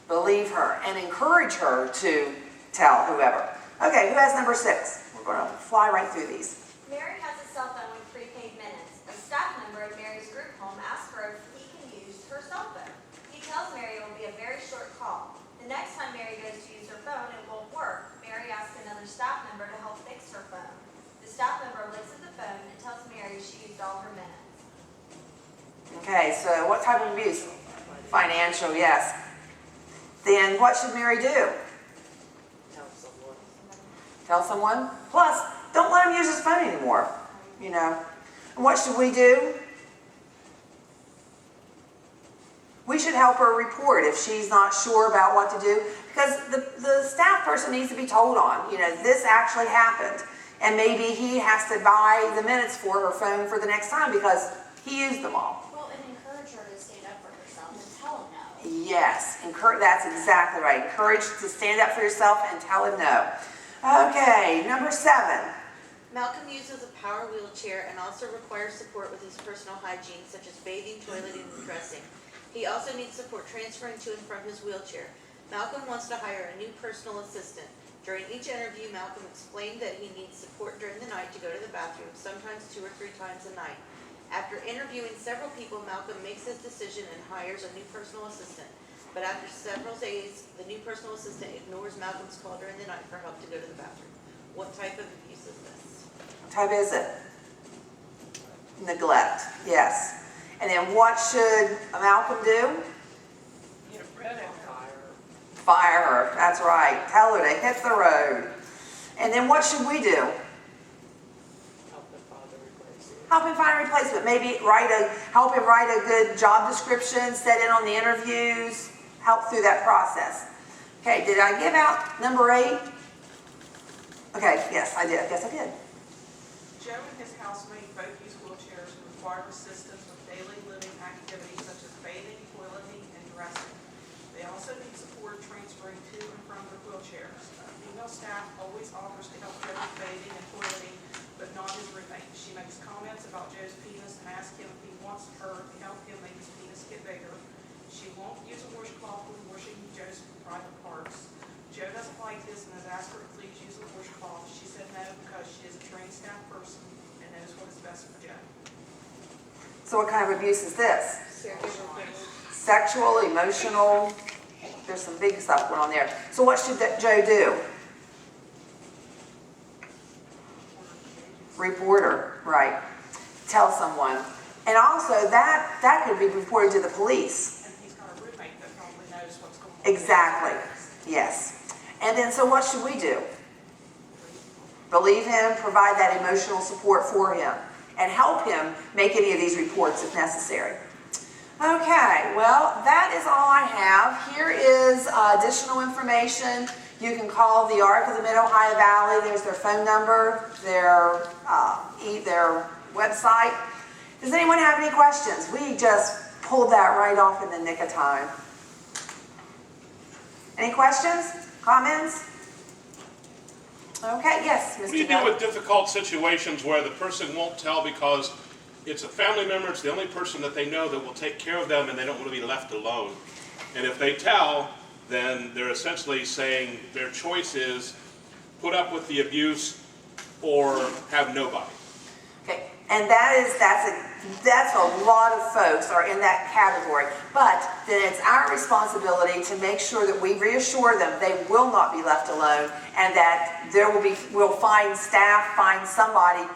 Believe her and encourage her to tell whoever. Okay, who has number 6? We're going to fly right through these. Mary has a cell phone with prepaid minutes. A staff member at Mary's group home asks her if he can use her cell phone. He tells Mary it will be a very short call. The next time Mary goes to use her phone, it won't work. Mary asks another staff member to help fix her phone. The staff member looks at the phone and tells Mary she used all her minutes. Okay, so what type of abuse? Financial, yes. Then what should Mary do? Tell someone. Plus, don't let him use his phone anymore, you know. And what should we do? We should help her report if she's not sure about what to do, because the staff person needs to be told on, you know, this actually happened. And maybe he has to buy the minutes for her phone for the next time because he used them all. Well, and encourage her to stand up for herself and tell him no. Yes, that's exactly right. Encourage to stand up for yourself and tell him no. Okay, number 7. Malcolm uses a power wheelchair and also requires support with his personal hygiene, such as bathing, toileting, and dressing. He also needs support transferring to and from his wheelchair. Malcolm wants to hire a new personal assistant. During each interview, Malcolm explained that he needs support during the night to go to the bathroom, sometimes 2 or 3 times a night. After interviewing several people, Malcolm makes his decision and hires a new personal assistant. But after several days, the new personal assistant ignores Malcolm's call during the night for help to go to the bathroom. What type of abuse is this? What type is it? Neglect, yes. And then what should Malcolm do? Get rid of her. Fire her, that's right. Tell her to hit the road. And then what should we do? Help him find a replacement. Maybe help him write a good job description, set in on the interviews, help through that process. Okay, did I give out number 8? Okay, yes, I did. Yes, I did. Joe and his housemate both use wheelchairs and require assistance with daily living activities such as bathing, toileting, and dressing. They also need support transferring to and from their wheelchairs. Female staff always offers to help Joe with bathing and toileting, but not his roommate. She makes comments about Joe's penis and asks him if he wants her to help him make his penis get bigger. She won't use a washcloth when washing Joe's private parts. Joe doesn't like this and has asked her to please use a washcloth. She said no because she is a trained staff person and knows what is best for Joe. So what kind of abuse is this? Sexual, emotional. There's some big stuff going on there. So what should Joe do? Reporter, right. Tell someone. And also that could be reported to the police. And he's got a roommate that probably knows what's going on. Exactly, yes. And then so what should we do? Believe him, provide that emotional support for him, and help him make any of these reports if necessary. Okay, well, that is all I have. Here is additional information. You can call the ARC of the Mid-Ohio Valley. There's their phone number, their website. Does anyone have any questions? We just pulled that right off in the nick of time. Any questions? Comments? Okay, yes, Mr. What do you do with difficult situations where the person won't tell because it's a family member, it's the only person that they know that will take care of them and they don't want to be left alone? And if they tell, then they're essentially saying their choice is put up with the abuse or have nobody. Okay, and that's a lot of folks are in that category. But then it's our responsibility to make sure that we reassure them they will not be left alone and that we'll find staff, find somebody.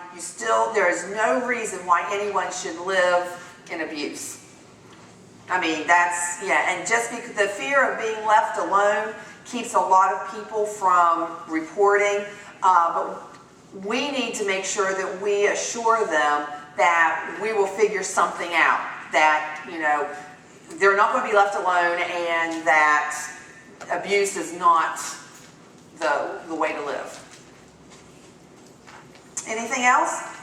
There is no reason why anyone should live in abuse. I mean, that's, yeah, and just because the fear of being left alone keeps a lot of people from reporting, but we need to make sure that we assure them that we will figure something out, that, you know, they're not going to be left alone, and that abuse is not the way to live. Anything else?